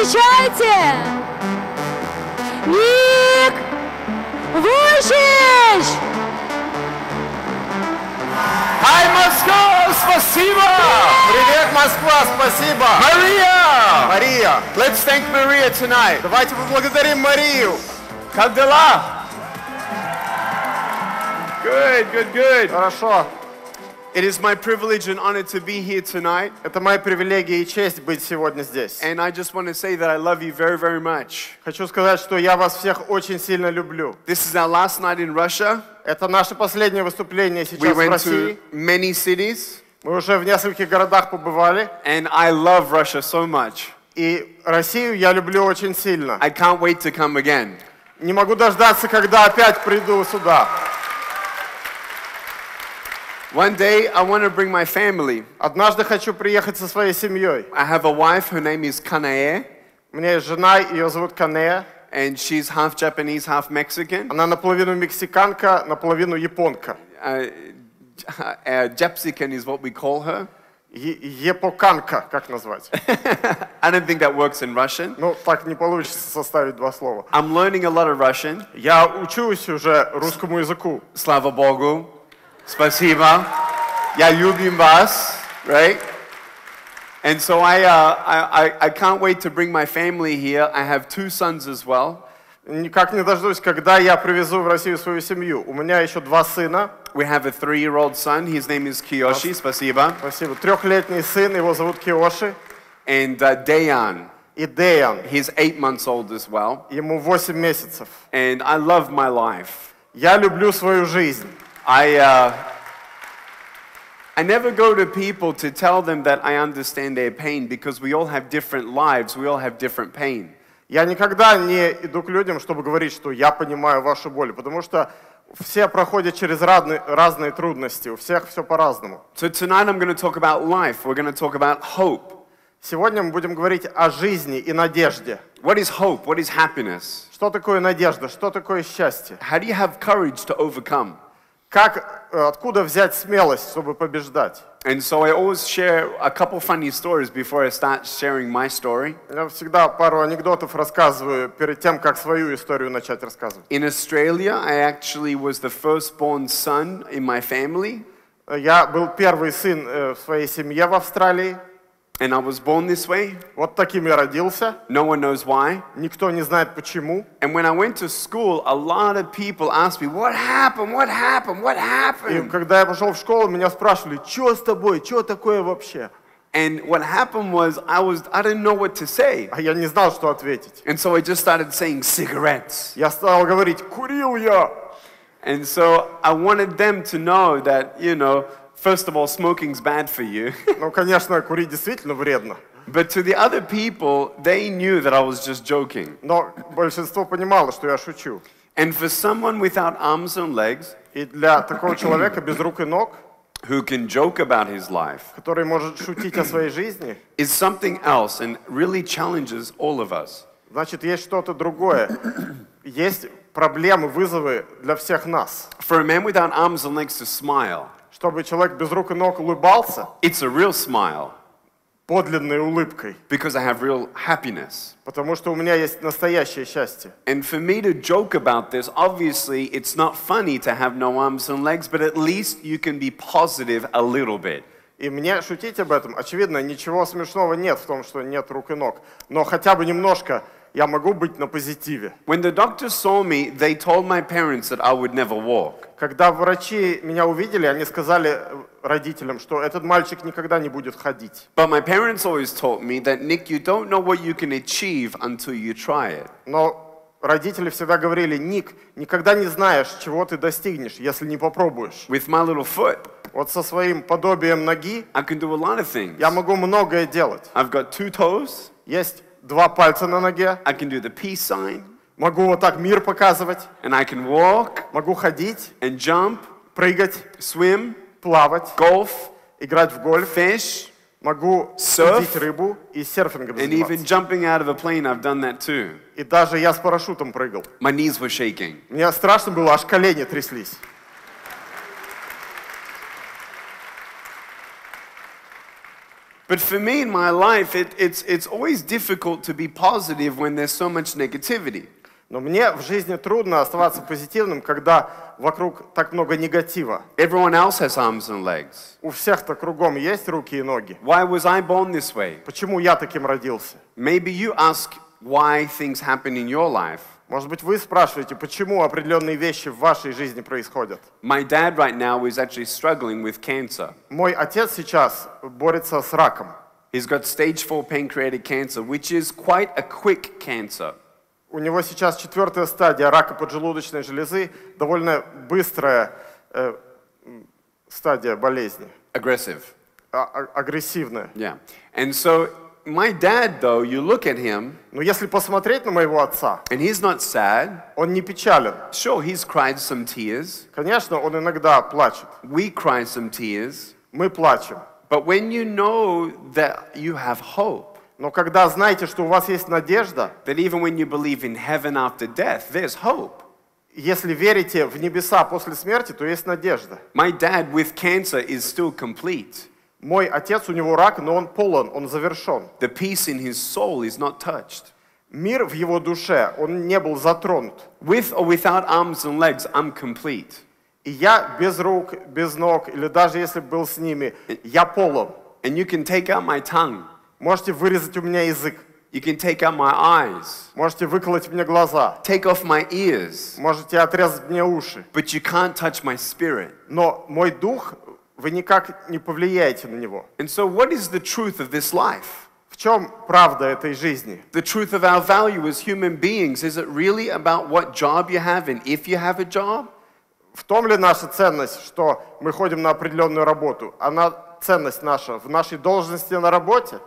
Встречайте! Ник Вуйчич! Hi, Москва! Спасибо! Привет, Москва, спасибо! Мария! Мария! Let's thank Maria tonight. Давайте поблагодарим Марию! Как дела? Good. Хорошо. It is my privilege and honor to be here tonight. Это моя привилегия и честь быть сегодня здесь. And I just want to say that I love you very, very much. Хочу сказать, что я вас всех очень сильно люблю. This is our last night in Russia. Это наше последнее выступление We сейчас в went России. to many cities. Мы уже в нескольких городах побывали. And I love Russia so much. И Россию я люблю очень сильно. I can't wait to come again. Не могу дождаться, когда опять приду сюда. One day I want to bring my family. Однажды хочу приехать со своей семьей. I have a wife, her name is Kanae. У меня есть жена, ее зовут Канея. And she's half Japanese, half Mexican. Она наполовину мексиканка, наполовину японка. Japsican is what we call her. Епоканка, как назвать? I don't think that works in Russian. Ну, так не получится составить два слова. I'm learning a lot of Russian. Я учусь уже русскому языку. Slava Bogu. Spasiba. Я любим вас. Right? And so I can't wait to bring my family here. I have two sons as well. Никак не дождусь, когда я привезу в Россию свою семью. У меня еще два сына. We have a 3-year-old son. His name is Kiyoshi. Spasiba. Спасибо. Трехлетний сын, его зовут Киоши. And Dayan. И Деян. He's 8 months old as well. Ему 8 месяцев. And I love my life. Я люблю свою жизнь. I never go to people to tell them that I understand their pain because we all have different lives. We all have different pain. Я никогда не иду к людям, чтобы говорить, что я понимаю вашу боль, потому что все проходят через разные трудности, у всех все по-разному. So tonight I'm going to talk about life. We're going to talk about hope. Сегодня мы будем говорить о жизни и надежде. What is hope? What is happiness? Что такое надежда? Что такое счастье? How do you have courage to overcome? Откуда взять смелость, чтобы побеждать? And so I always share a couple funny stories before I start sharing my story. Я всегда пару анекдотов рассказываю перед тем, как свою историю начать рассказывать. In Australia, I actually was the firstborn son in my family. Я был первый сын в своей семье в Австралии. And I was born this way. Вот таким я родился. No one knows why. Никто не знает почему. And when I went to school, a lot of people asked me, what happened? What happened? What happened? И когда я пошел в школу, меня спрашивали, что с тобой, что такое вообще? And what happened was, I didn't know what to say. А я не знал, что ответить. And so I just started saying cigarettes. Я стал говорить, курил я. And so I wanted them to know that, first of all, smoking's bad for you. Ну, конечно, курить действительно вредно. But to the other people, they knew that I was just joking. Но большинство понимало, что я шучу. And for someone without arms and legs, И для такого человека без рук и ног, who can joke about his life, который может шутить о своей жизни, is something else and really challenges all of us. значит, есть что-то другое. Есть проблемы, вызовы для всех нас. For a man without arms and legs to smile, Чтобы человек без рук и ног улыбался, it's a real smile подлинной улыбкой, because I have real happiness. потому что у меня есть настоящее счастье. And for me to joke about this, obviously it's not funny to have no arms and legs, but at least you can be positive a little bit. И мне шутить об этом, очевидно, ничего смешного нет в том, что нет рук и ног. Но хотя бы немножко я могу быть на позитиве. When the doctors saw me, they told my parents that I would never walk. Когда врачи меня увидели, они сказали родителям, что этот мальчик никогда не будет ходить. But my parents always taught me that, Nick, you don't know what you can achieve until you try it. Но родители всегда говорили, Ник, никогда не знаешь, чего ты достигнешь, если не попробуешь. With my little foot, Вот со своим подобием ноги I can do a lot of things. я могу многое делать. I've got 2 toes. Есть 2 пальца на ноге, I can do the peace sign. могу вот так мир показывать, And I can walk могу ходить, and jump, прыгать, swim, плавать, golf, играть в гольф, fish, могу Surf. судить рыбу и серфингом and even заниматься. jumping out of a plane, I've done that too. И даже я с парашютом прыгал. My knees were shaking. Мне страшно было, аж колени тряслись. But for me in my life, it's always difficult to be positive when there's so much negativity. Но мне в жизни трудно оставаться позитивным, когда вокруг так много негатива. Everyone else has arms and legs. У всех-то кругом есть руки и ноги. Why was I born this way? Почему я таким родился? Maybe you ask why things happen in your life. Может быть, вы спрашиваете, почему определенные вещи в вашей жизни происходят? My dad right now is actually struggling with cancer. Мой отец сейчас борется с раком. He's got stage 4 pancreatic cancer, which is quite a quick cancer. У него сейчас 4-я стадия рака поджелудочной железы, довольно быстрая стадия болезни. Aggressive. Агрессивная. Yeah. And so my dad, though, you look at him, Но если посмотреть на моего отца, and he's not sad. он не печален. Sure, he's cried some tears. Конечно, он иногда плачет. We cry some tears. Мы плачем. But when you know that you have hope, Но когда знаете, что у вас есть надежда, that even when you believe in heaven after death, there's hope. если верите в небеса после смерти, то есть надежда. My dad with cancer is still complete. Мой отец, у него рак, но он полон, он завершен. The peace in his soul is not touched. Мир в его душе, он не был затронут. With or without arms and legs, I'm complete. И я без рук, без ног, или даже если был с ними, я полон. And you can take out my tongue. Можете вырезать у меня язык. You can take out my eyes. Можете выколоть мне глаза. Take off my ears. Можете отрезать мне уши. But you can't touch my spirit. Но мой дух, вы никак не повлияете на него. And so what is the truth of this life? В чем правда этой жизни? The truth of our value as human beings, is it really about what job you have and if you have a job? В том ли наша ценность, что мы ходим на определенную работу? Она ценность наша в нашей должности на работе?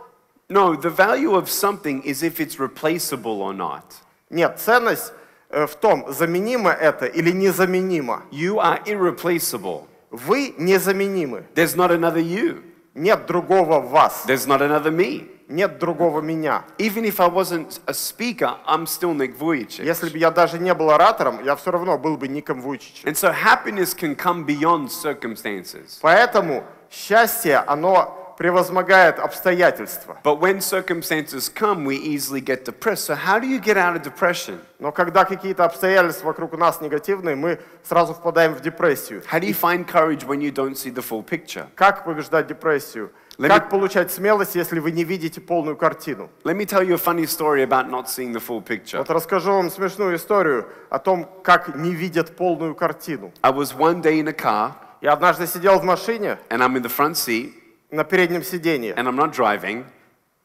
No, the value of something is if it's replaceable or not. Нет, ценность в том, заменимо это или незаменимо. You are irreplaceable. Вы незаменимы. There's not another you. Нет другого вас. There's not another me. Нет другого меня. Even if I wasn't a speaker, I'm still Ник Вуйчич. Если бы я даже не был оратором, я все равно был бы Ником Вуйчичем. And so happiness can come beyond circumstances. Поэтому счастье, оно превозмогает обстоятельства. But when circumstances come, we easily get depressed. So how do you get out of depression? Но когда какие-то обстоятельства вокруг нас негативные, мы сразу впадаем в депрессию. How do you find courage when you don't see the full picture? Как побеждать депрессию? Как получать смелость, если вы не видите полную картину? Let me tell you a funny story about not seeing the full picture. Вот расскажу вам смешную историю о том, как не видят полную картину. I was one day in a car, Я однажды сидел в машине and I'm in the front seat, на переднем сиденье. and I'm not driving,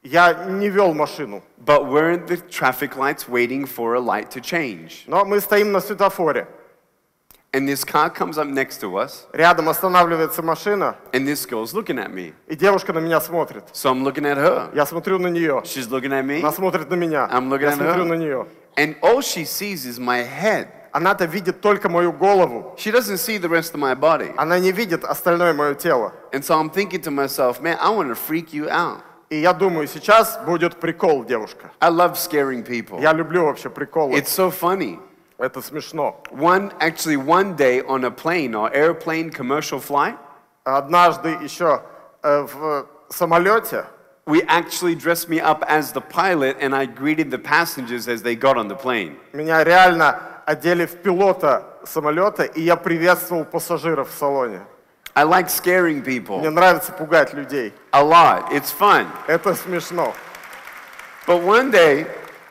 Я не вел машину, but we're in the traffic lights waiting for a light to change. но мы стоим на светофоре. And this car comes up next to us, Рядом останавливается машина, and this girl's looking at me. и девушка на меня смотрит. So I'm looking at her. Я смотрю на нее. She's looking at me, Она смотрит на меня. I'm looking Я at смотрю her. на нее. and all she sees is my head. Она-то видит только мою голову. She doesn't see the rest of my body. Она не видит остальное мое тело. And so I'm thinking to myself, man, I want to freak you out. И я думаю, сейчас будет прикол, девушка. I love scaring people. Я люблю вообще приколы. It's so funny. Это смешно. One day on a plane or airplane commercial flight, Однажды еще в самолете we actually dressed me up as the pilot and I greeted the passengers as they got on the plane. меня реально одели в пилота самолета, и я приветствовал пассажиров в салоне. I like scaring Мне people нравится пугать людей. a lot. It's fun. Это смешно. But one day,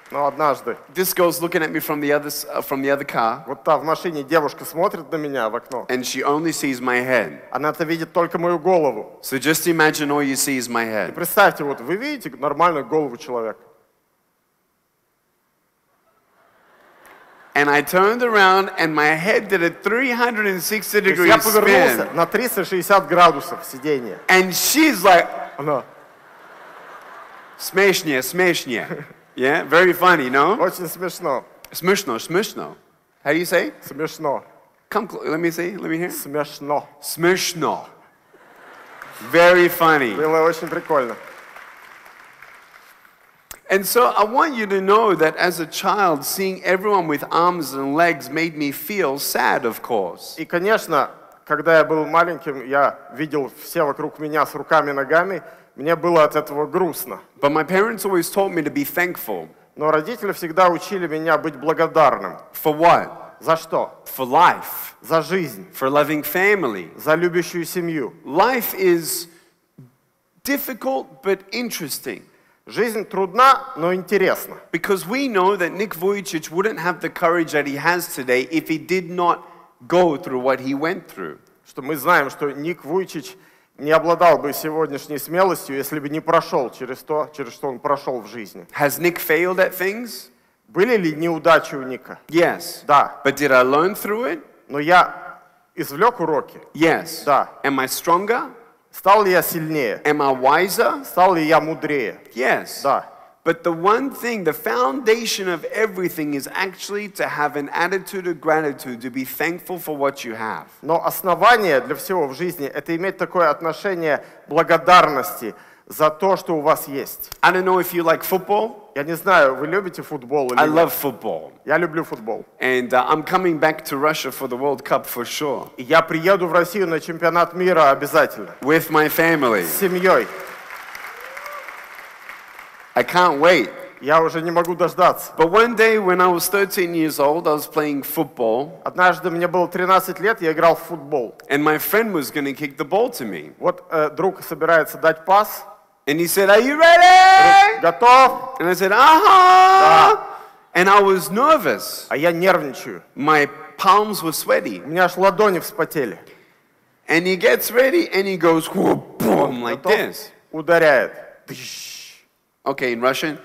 Но однажды this girl's looking at me from the other car, вот та в машине девушка смотрит на меня в окно. and she only sees my head. Она-то видит только мою голову. So just imagine all you see is my head. Представьте, вот вы видите нормальную голову человека. And I turned around and my head did a 360 То есть я degree повернулся spin. на 360 градусов сиденье. And she's like, Она смешнее, смешнее. Yeah, very funny, no? очень смешно. Смешно, смешно. How do you say? Смешно. Come, let me see, let me hear. Смешно. Смешно. Very funny. Было очень прикольно. And so I want you to know that as a child, seeing everyone with arms and legs made me feel sad, of course. И, конечно, когда я был маленьким, я видел все вокруг меня с руками и ногами. мне было от этого грустно. But my parents always taught me to be thankful. Но родители всегда учили меня быть благодарным. For what? За что? For life. За жизнь. For a loving family. За любящую семью. Life is difficult but interesting. Жизнь трудна, но интересна. Because we know that Ник Вуйчич wouldn't have the courage that he has today if he did not go through what he went through. Что мы знаем, что Ник Вуйчич не обладал бы сегодняшней смелостью, если бы не прошел через то, через что он прошел в жизни. Has Nik failed at things? Были ли неудачи у Ника? Yes. Да. But did I learn through it? Но я извлек уроки? Yes. Да. Am I stronger? Стал ли я сильнее? Am I wiser? Стал ли я мудрее? Yes. Да. But the one thing, the foundation of everything is actually to have an attitude of gratitude, to be thankful for what you have. Но основание для всего в жизни – это иметь такое отношение благодарности за то, что у вас есть. I don't know if you like football. Я не знаю, вы любите футбол или I нет? love football. Я люблю футбол. And I'm coming back to Russia for the World Cup for sure. И я приеду в Россию на чемпионат мира обязательно. With my family. С семьей. I can't wait. Я уже не могу дождаться. But one day when I was 13 years old, I was playing football. Однажды мне было 13 лет, я играл в футбол. And my friend was going to kick the ball to me. Вот друг собирается дать пас. And he said, "Are you ready?" Готов? And I said, "Uh-huh." And I was nervous. А я нервничаю. My palms were sweaty. У меня аж ладони вспотели. And he gets ready and he goes, whoop, boom, like Готов? this. Ударяет. Okay, in Russian,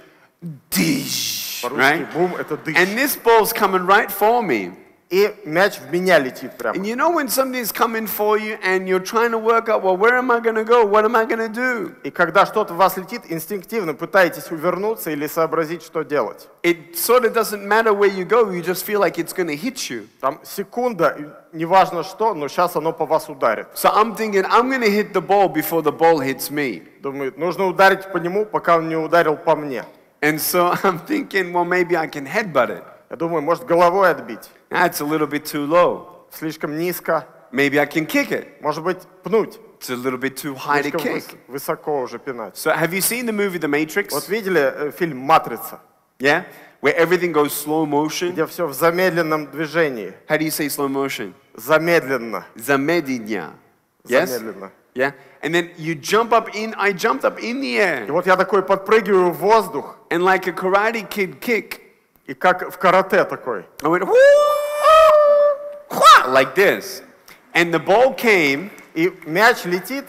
dish, По-русски right? бум, это дыш. And this ball's coming right for me. И мяч в меня летит прямо. And you know when something's coming for you and you're trying to work out, well, where am I going to go? What am I going to do? И когда что-то в вас летит, инстинктивно пытаетесь увернуться или сообразить, что делать. It sort of doesn't matter where you go, you just feel like it's going to hit you. Там секунда, неважно что, но сейчас оно по вас ударит. So I'm thinking, I'm going to hit the ball before the ball hits me. Думает, нужно ударить по нему, пока он не ударил по мне. And so I'm thinking, well, maybe I can headbutt it. Я думаю, может головой отбить. That's a little bit too low. Слишком низко. Maybe I can kick it. Может быть, пнуть. It's a little bit too high to Слишком kick. высоко уже пинать. So have you seen the movie The Matrix? Вот видели фильм «Матрица», Yeah? Where everything goes slow motion. где все в замедленном движении. How do you say slow motion? Замедленно. Замедленно. Yes? Замедленно. Yeah? And then you jump up in, I jumped up in the И air. вот я такой подпрыгиваю в воздух, And like a karate kid kick, и как в карате такой. I went, like this. And the ball came И мяч летит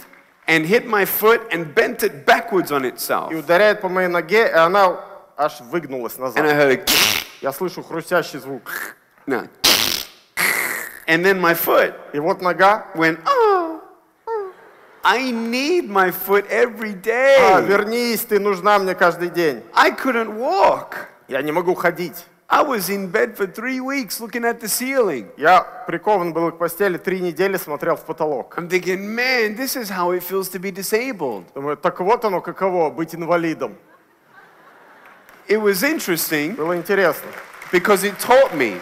and hit my foot and bent it backwards on itself. и ударяет по моей ноге, и она аж выгнулась And I назад. heard a Я слышу хрустящий звук. no. And then my foot И вот нога. went, oh. I need my foot every А, day. вернись, ты нужна мне каждый день. I couldn't walk. Я не могу ходить. I was in bed for 3 weeks looking at the ceiling. Я прикован был к постели, 3 недели смотрел в потолок. I'm thinking, man, this is how it feels to be disabled. Думаю, так вот оно каково, быть инвалидом. It was interesting Было интересно. because it taught me.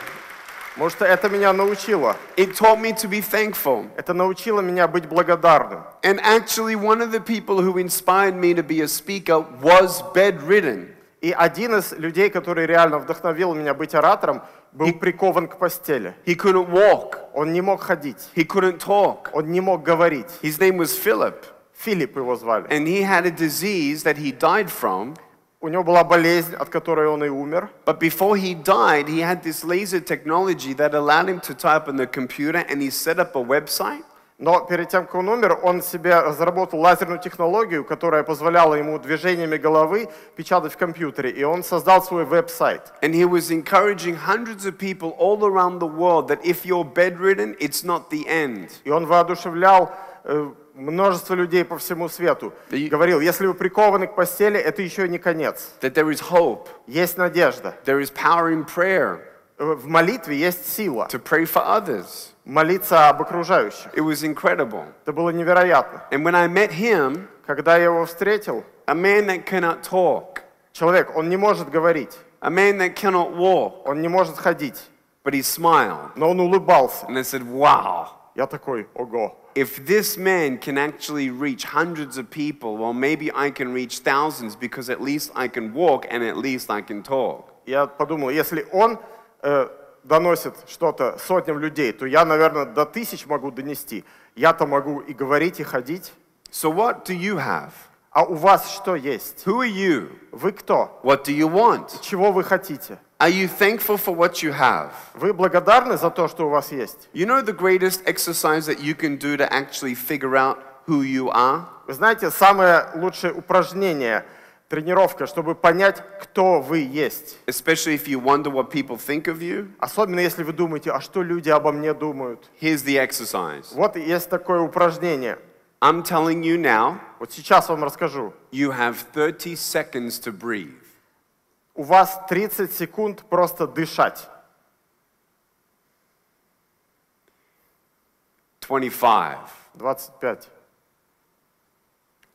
Может, это меня научило. It taught me to be thankful. Это научило меня быть благодарным. And actually, one of the people who inspired me to be a speaker was bedridden. И один из людей, который реально вдохновил меня быть оратором, был прикован к постели. He couldn't walk. Он не мог ходить. He couldn't talk. Он не мог говорить. His name was Philip. Филипп его звали. And he had a disease that he died from. У него была болезнь, от которой он и умер. But before he died, he had this laser technology that allowed him to type on the computer, and he set up a website. Но перед тем, как он умер, он себе разработал лазерную технологию, которая позволяла ему движениями головы печатать в компьютере. И он создал свой веб-сайт. And he was encouraging hundreds of people all around the world that if you're bedridden, it's not the end. И он воодушевлял множество людей по всему свету. Говорил, если вы прикованы к постели, это еще не конец. That there is hope. Есть надежда. There is power in prayer В молитве есть сила. to pray for others. Молиться об окружающих. It was incredible. Это было невероятно. And when I met him, Когда я его встретил, a man that cannot talk, человек, он не может говорить, a man that cannot walk, он не может ходить, but he smiled. но он улыбался. And I said, wow, Я такой, ого. If this man can actually reach hundreds of people, well, maybe I can reach thousands because at least I can walk and at least I can talk. Я подумал, если он доносит что-то сотням людей, то я, наверное, до 1000 могу донести. Я-то могу и говорить, и ходить. So what do you have? А у вас что есть? Who are you? Вы кто? What do you want? Чего вы хотите? Are you thankful for what you have? Вы благодарны за то, что у вас есть? You know the greatest exercise that you can do to actually figure out who you are? Вы знаете, самое лучшее упражнение, тренировка, чтобы понять, кто вы есть. Especially if you wonder what people think of you. Особенно если вы думаете, а что люди обо мне думают? Here's the exercise. Вот есть такое упражнение. I'm telling you now, Вот сейчас вам расскажу. you have 30 seconds to breathe. У вас 30 секунд просто дышать. 25. 25.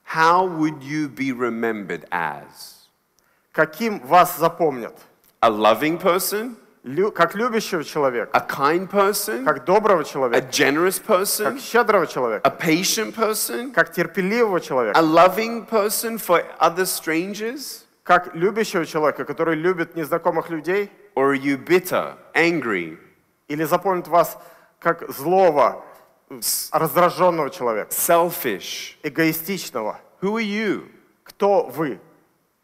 How would you be remembered as? Каким вас запомнят? A loving person? Как любящего человека? A kind person? Как доброго A человека? generous Как person? щедрого человека? A patient person? Как терпеливого A человека? loving person for other strangers? Как любящего человека, который любит незнакомых людей? Or are you bitter, angry, Или запомнит вас как злого, раздраженного человека? selfish? Эгоистичного? Who are you? Кто вы?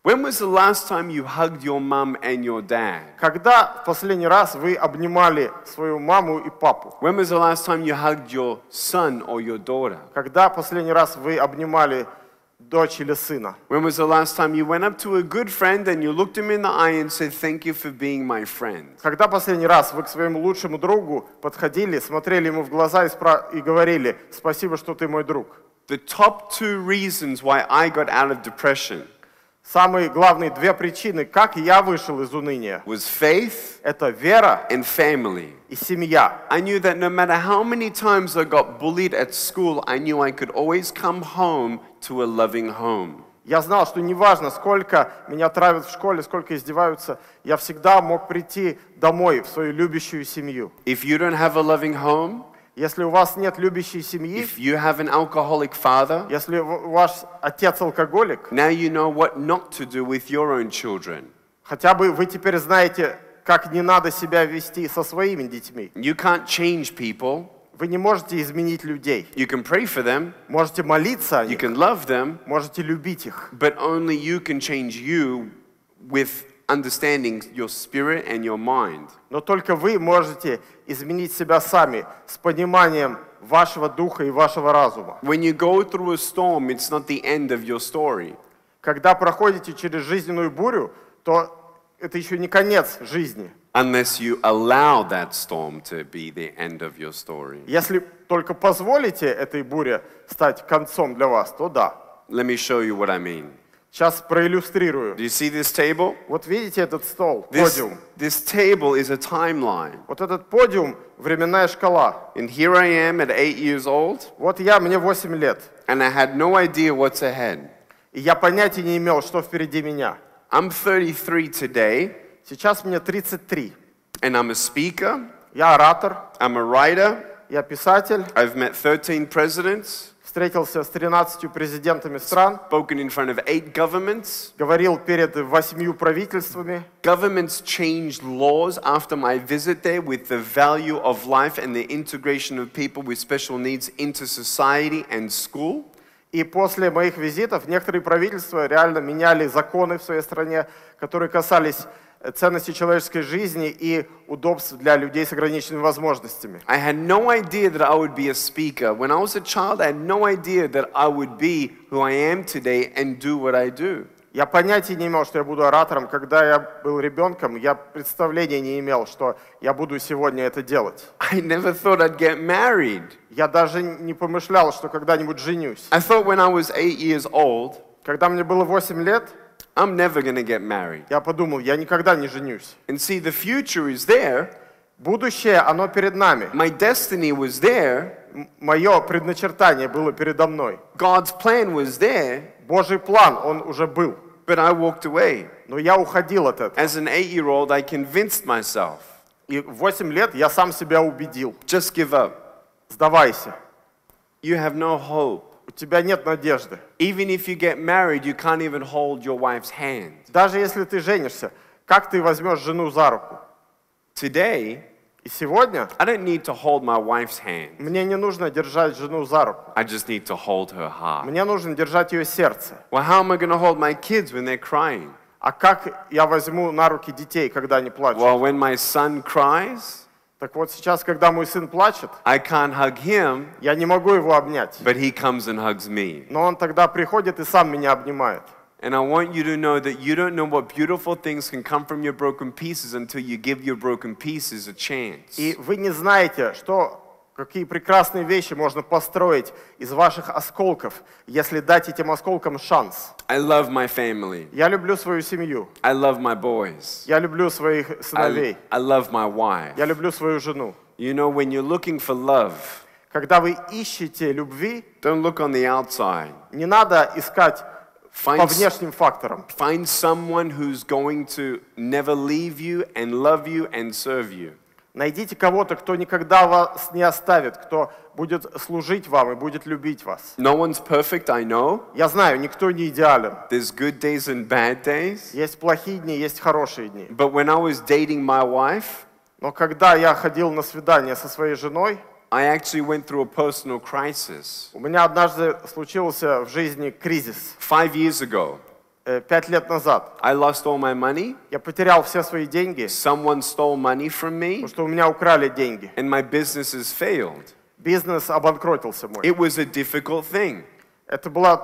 When was the last time you hugged your mum and your dad? Когда в последний раз вы обнимали свою маму и папу? When was the last time you hugged your son or your daughter? Когда последний раз вы обнимали дочь или сына? When was the last time you went up to a good friend and you looked him in the eye and said, "Thank you for being my friend"? Когда последний раз вы к своему лучшему другу подходили, смотрели ему в глаза и говорили: «Спасибо, что ты мой друг»? The top 2 reasons why I got out of depression Самые главные 2 причины, как я вышел из уныния, was faith это вера and family. и семья. I knew that no matter how many times I got bullied at school, I knew I could always come home to a loving home. Я знал, что неважно, сколько меня травят в школе, сколько издеваются, я всегда мог прийти домой в свою любящую семью. If you don't have a loving home, Если у вас нет любящей семьи, if you have an alcoholic father, если ваш отец алкоголик, now you know what not to do with your own children. хотя бы вы теперь знаете, как не надо себя вести со своими детьми. You can't change people. Вы не можете изменить людей. You can pray for them, Можете молиться о you них, can love them, можете любить их. but only you can change you with understanding your spirit and your mind. Но только вы можете изменить себя сами с пониманием вашего духа и вашего разума. When you go through a storm, it's not the end of your story. Когда проходите через жизненную бурю, то это еще не конец жизни. Unless you allow that storm to be the end of your story. Если только позволите этой буре стать концом для вас, то да. Let me show you what I mean. Сейчас проиллюстрирую. Do you see this table? Вот видите этот стол, This, подиум? this table is a timeline. Вот этот подиум — временная шкала. And here I am at 8 years old, Вот мне 8 лет, and I had no idea what's ahead. и я понятия не имел, что впереди меня. I'm 33 today, Сейчас мне 33. and I'm a speaker, Я оратор, I'm a writer, я писатель, I've met 13 presidents, встретился с 13 президентами стран, spoken in front of 8 governments. говорил перед 8 правительствами. Governments changed laws after my visit there with the value of life and the integration of people with special needs into society and school. И после моих визитов некоторые правительства реально меняли законы в своей стране, которые касались ценности человеческой жизни и удобств для людей с ограниченными возможностями. I had no idea that I would be a speaker. When I was a child, I had no idea that I would be who I am today and do what I do. Я понятия не имел, что я буду оратором. Когда я был ребенком, я представления не имел, что я буду сегодня это делать. I never thought I'd get married. Я даже не помышлял, что когда-нибудь женюсь. I thought when I was 8 years old, Когда мне было 8 лет, I'm never going to get married. я подумал, я никогда не женюсь. And see, the future is there. Будущее, оно перед нами. My destiny was there. Мое предначертание было передо мной. God's plan was there. Божий план, он уже был. But I walked away. Но я уходил от этого. As an 8-year-old, I convinced myself, И в 8 лет я сам себя убедил. just give up. Сдавайся. You have no hope. У тебя нет надежды. Even if you get married, you can't even hold your wife's hand. Даже если ты женишься, как ты возьмешь жену за руку? Today, И сегодня I don't need to hold my wife's hand. мне не нужно держать жену за руку. I just need to hold her heart. Мне нужно держать ее сердце. Well, how am I going to hold my kids when they're crying? А как я возьму на руки детей, когда они плачут? Well, when my son cries, Так вот сейчас, когда мой сын плачет, I can't hug him, я не могу его обнять. but he comes and hugs me. Но он тогда приходит и сам меня обнимает. And I want you to know that you don't know what beautiful things can come from your broken pieces until you give your broken pieces a chance. И вы не знаете, какие прекрасные вещи можно построить из ваших осколков, если дать этим осколкам шанс. I love my family. Я люблю свою семью. I love my boys. Я люблю своих сыновей. I love my wife. Я люблю свою жену. You know, when you're looking for love, Когда вы ищете любви, don't look on the outside. не надо искать по Find, внешним факторам. find someone who's going to never leave you and love you and serve you. Найдите кого-то, кто никогда вас не оставит, кто будет служить вам и будет любить вас. No one's perfect, I know. Я знаю, никто не идеален. There's good days and bad days. Есть плохие дни, есть хорошие дни. But when I was dating my wife, Но когда я ходил на свидание со своей женой, I actually went through a personal crisis. у меня однажды случился в жизни кризис. 5 years ago, 5 лет назад. I lost all my money. Я потерял все свои деньги, Someone stole money from me, потому что у меня украли деньги. and my businesses failed. Бизнес обанкротился мой. It was a difficult thing. Это была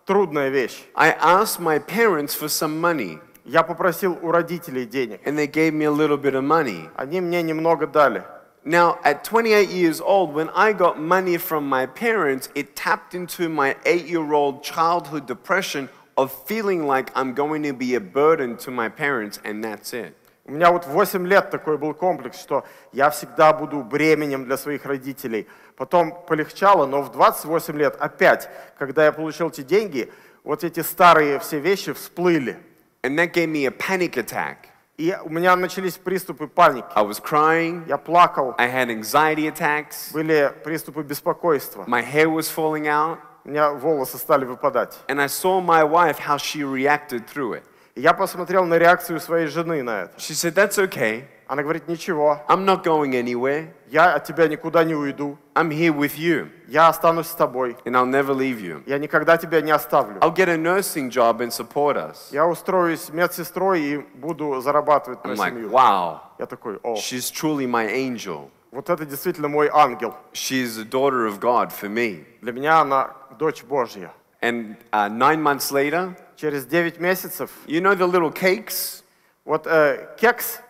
трудная вещь. I asked my parents for some money, Я попросил у родителей денег. and they gave me a little bit of money. Они мне немного дали. Now, at 28 years old, when I got money from my parents, it tapped into my 8-year-old childhood depression of feeling like I'm going to be a burden to my parents, and that's it. У меня вот в 8 лет такой был комплекс, что я всегда буду бременем для своих родителей. Потом полегчало, но в 28 лет опять, когда я получил эти деньги, вот эти старые все вещи всплыли. And that gave me a panic attack. И у меня начались приступы паники. I was crying, Я плакал, I had anxiety attacks, были приступы беспокойства. my hair was falling out, У меня волосы стали выпадать. and I saw my wife, how she reacted through it. И я посмотрел на реакцию своей жены на это. She said, "That's okay. Она говорит, ничего, I'm not going anywhere. я от тебя никуда не уйду. I'm here with you, Я останусь с тобой. and I'll never leave you. Я никогда тебя не оставлю. I'll get a nursing job and support us." Я устроюсь медсестрой и буду зарабатывать на I'm like, семью. wow, Я такой, о, she's truly my angel. вот это действительно мой ангел. She's a daughter of God for me. Для меня она дочь Божья. And 9 months later, Через 9 месяцев, you know the little cakes? вот кекс,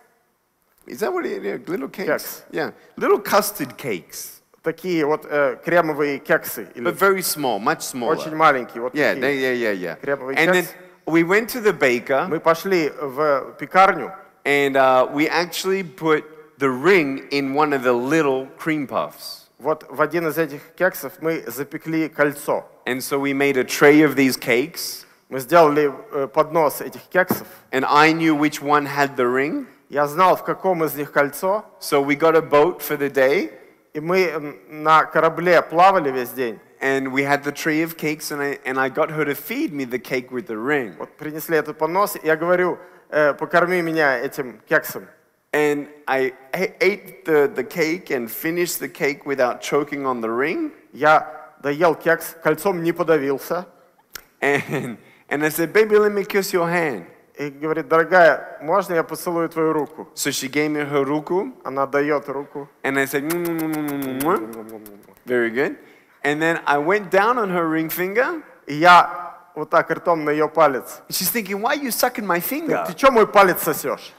Is that what it is? Little cakes? Cakes. Yeah, little custard cakes, такие вот кремовые кексы, или but very small, much smaller. очень маленькие, вот Yeah, такие. yeah. Кремовый And then кекс. we went to the baker, Мы пошли в пекарню, and we actually put the ring in one of the little cream puffs. вот в один из этих кексов мы запекли кольцо. And so we made a tray of these cakes, Мы сделали поднос этих кексов. and I knew which one had the ring. Я знал, в каком из них кольцо, So we got a boat for the day, и мы на корабле плавали весь день. and we had the tray of cakes, and I got her to feed me the cake with the ring. Вот принесли этот поднос, и я говорю, покорми меня этим кексом. And I ate the cake and finished the cake without choking on the ring. Я доел кекс, кольцом не подавился. And I said, "Baby, let me kiss your hand." И говорит, дорогая, можно я поцелую твою руку? So she gave me her ruku, Она дает руку. and I said, "Very good." And then I went down on her ring finger. И я вот так ртом на ее палец. She's thinking, "Why are you sucking my finger?" Ты что мой палец сосешь?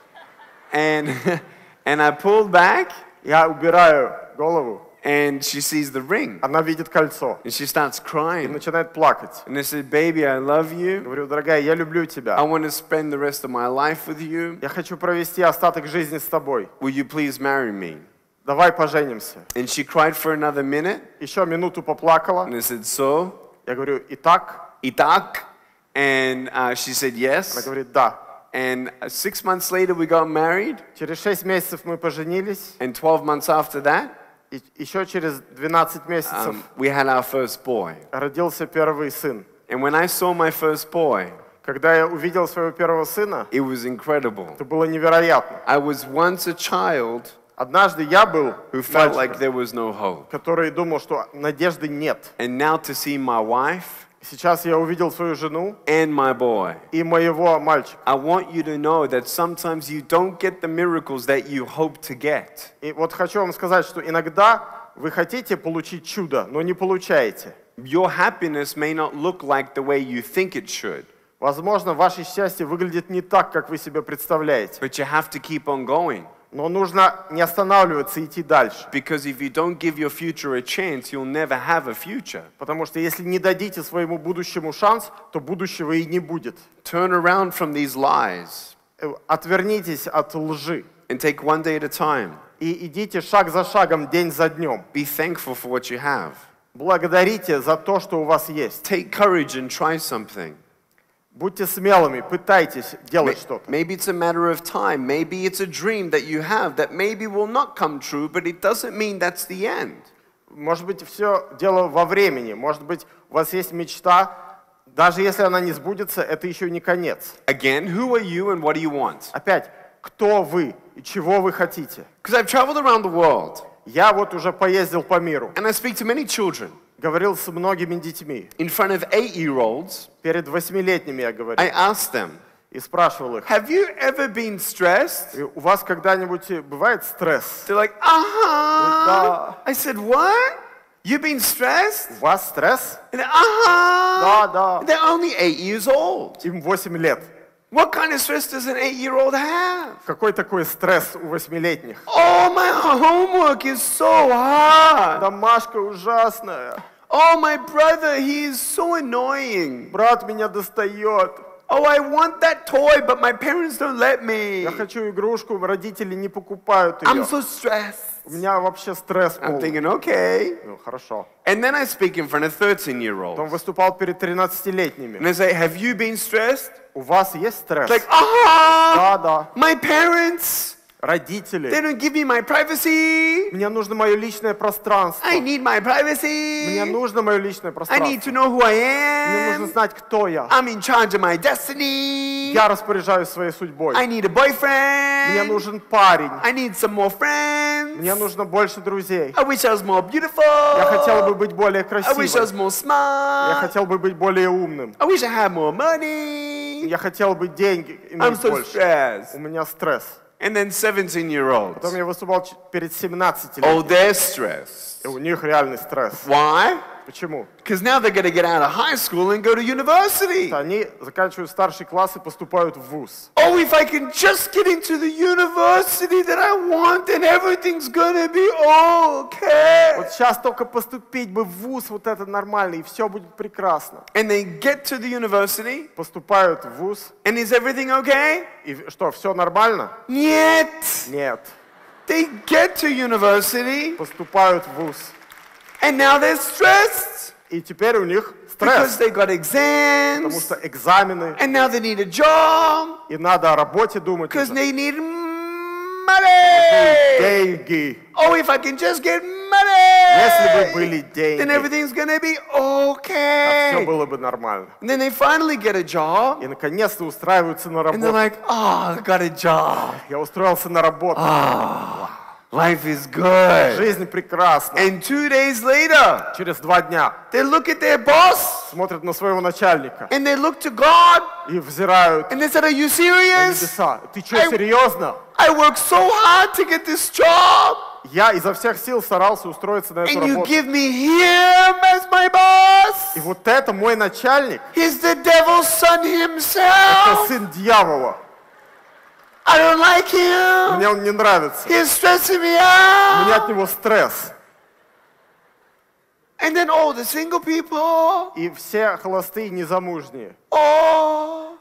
And I pulled back, Я убираю голову. and she sees the ring, Она видит кольцо and she starts и crying. начинает плакать. And I said, "Baby, I love you. Говорю, дорогая, я люблю I тебя. want to spend the rest of my life with you. Я хочу провести остаток жизни с тобой. Will you please marry me?" Давай поженимся. And she cried for another minute, Еще минуту поплакала. and I said, "So, Я говорю, итак? itak?" And she said Она yes. говорит, да. And 6 months later, we got married, Через 6 месяцев мы поженились. and 12 months after that, И еще через 12 месяцев we had our first boy. родился первый сын. And when I saw my first boy, Когда я увидел своего первого сына, it was incredible. это было невероятно. I was once a child Однажды я был who felt like мальчиком, there was no hope. который думал, что надежды нет. And now to see my wife Сейчас я увидел свою жену and my boy, и моего мальчика. I want you to know that sometimes you don't get the miracles that you hope to get. И вот хочу вам сказать, что иногда вы хотите получить чудо, но не получаете. Your happiness may not look like the way you think it should, Возможно, ваше счастье выглядит не так, как вы себе представляете. but you have to keep on going. Но нужно не останавливаться и идти дальше. Because if you don't give your future a chance, you'll never have a future. Потому что если не дадите своему будущему шанс, то будущего и не будет. Turn around from these lies Отвернитесь от лжи and take one day at a time. и идите шаг за шагом, день за днем. Be thankful for what you have. Благодарите за то, что у вас есть. Take courage and try something. Будьте смелыми, пытайтесь делать что-то. Maybe it's a matter of time. Maybe it's a dream that you have that maybe will not come true, but it doesn't mean that's the end. Может быть, все дело во времени. Может быть, у вас есть мечта. Даже если она не сбудется, это еще не конец. Again, who are you and what do you want? Опять, кто вы и чего вы хотите? Because I've traveled around the world Я вот уже поездил по миру, and I speak to many children. говорил с многими детьми. In front of 8-year-olds, Перед 8-летними я говорил I asked them, и спрашивал их, have you ever been stressed? у вас когда-нибудь бывает стресс? They're like, uh-huh. Да. I said, what? You've been stressed? У вас стресс? And they're, uh-huh. Да. They're only 8 years old. Им 8 лет. What kind of stress does an 8-year-old have? Какой такой стресс у 8-летних? Oh, my homework is so hard. Домашка ужасная. Oh, my brother, he is so annoying. Брат меня достает. Oh, I want that toy, but my parents don't let me. Я хочу игрушку, родители не покупают I'm ее. so stressed. У меня вообще стресс I'm полный. thinking, okay. Ну, хорошо. And then I speak in front of Потом 13-year-olds. выступал перед 13-летними. And I say, have you been stressed? У вас есть стресс? Like, uh-huh. Да. My parents, they Родители. don't give me my privacy. Мне нужно мое личное пространство. I need my Мне privacy. нужно мое личное I need пространство. to know who I Мне нужно am. знать, кто я. I'm in charge of my destiny. Я распоряжаюсь своей судьбой. I need a Мне boyfriend. нужен парень. I need some more friends. Мне нужно больше друзей. I wish I was more beautiful. Я хотел бы быть более I wish I was красивым. more Я smart. хотел бы быть более умным. I wish I had more money. Я хотел бы деньги I'm иметь so больше. stressed. У меня стресс. And then 17-year-olds. Потом я выступал перед 17 Oh, лет. they're stressed. И у них реальный стресс. Why? Почему? Because now they're going to get out of high school and go to university. Они заканчивают старший класс и поступают в вуз. Oh, if I can just get into the university that I want, then everything's going to be okay. Вот сейчас только поступить бы в вуз, вот это нормально, и все будет прекрасно. And they get to the university, Поступают в вуз, and is everything okay? и что, все нормально? Нет. Нет. They get to university, Поступают в вуз. and now they're stressed И теперь у них because стресс, they got потому exams, что экзамены, and now they need a job и надо о работе думать. because уже. they need money. Деньги. Oh, if I can just get Если бы money, были then деньги, everything's gonna be все okay. было бы нормально. And then they finally get a job, И наконец-то устраиваются на and they're работу. like, oh, I got a job. Я устроился на работу. Life is good. Жизнь прекрасна. And 2 days later, Через 2 дня they look at their boss, смотрят на своего начальника and they look to God, и взирают and they said, are you на serious? небеса. Ты что, I- серьезно? I worked so hard to get this job, Я изо всех сил старался устроиться на эту and you работу. give me him as my boss? И вот это мой начальник, He's the devil's son это himself. сын дьявола. I don't like him. Мне он не нравится. He's stressing me У меня out. от него стресс. And then all the single people, И все холостые незамужние. oh,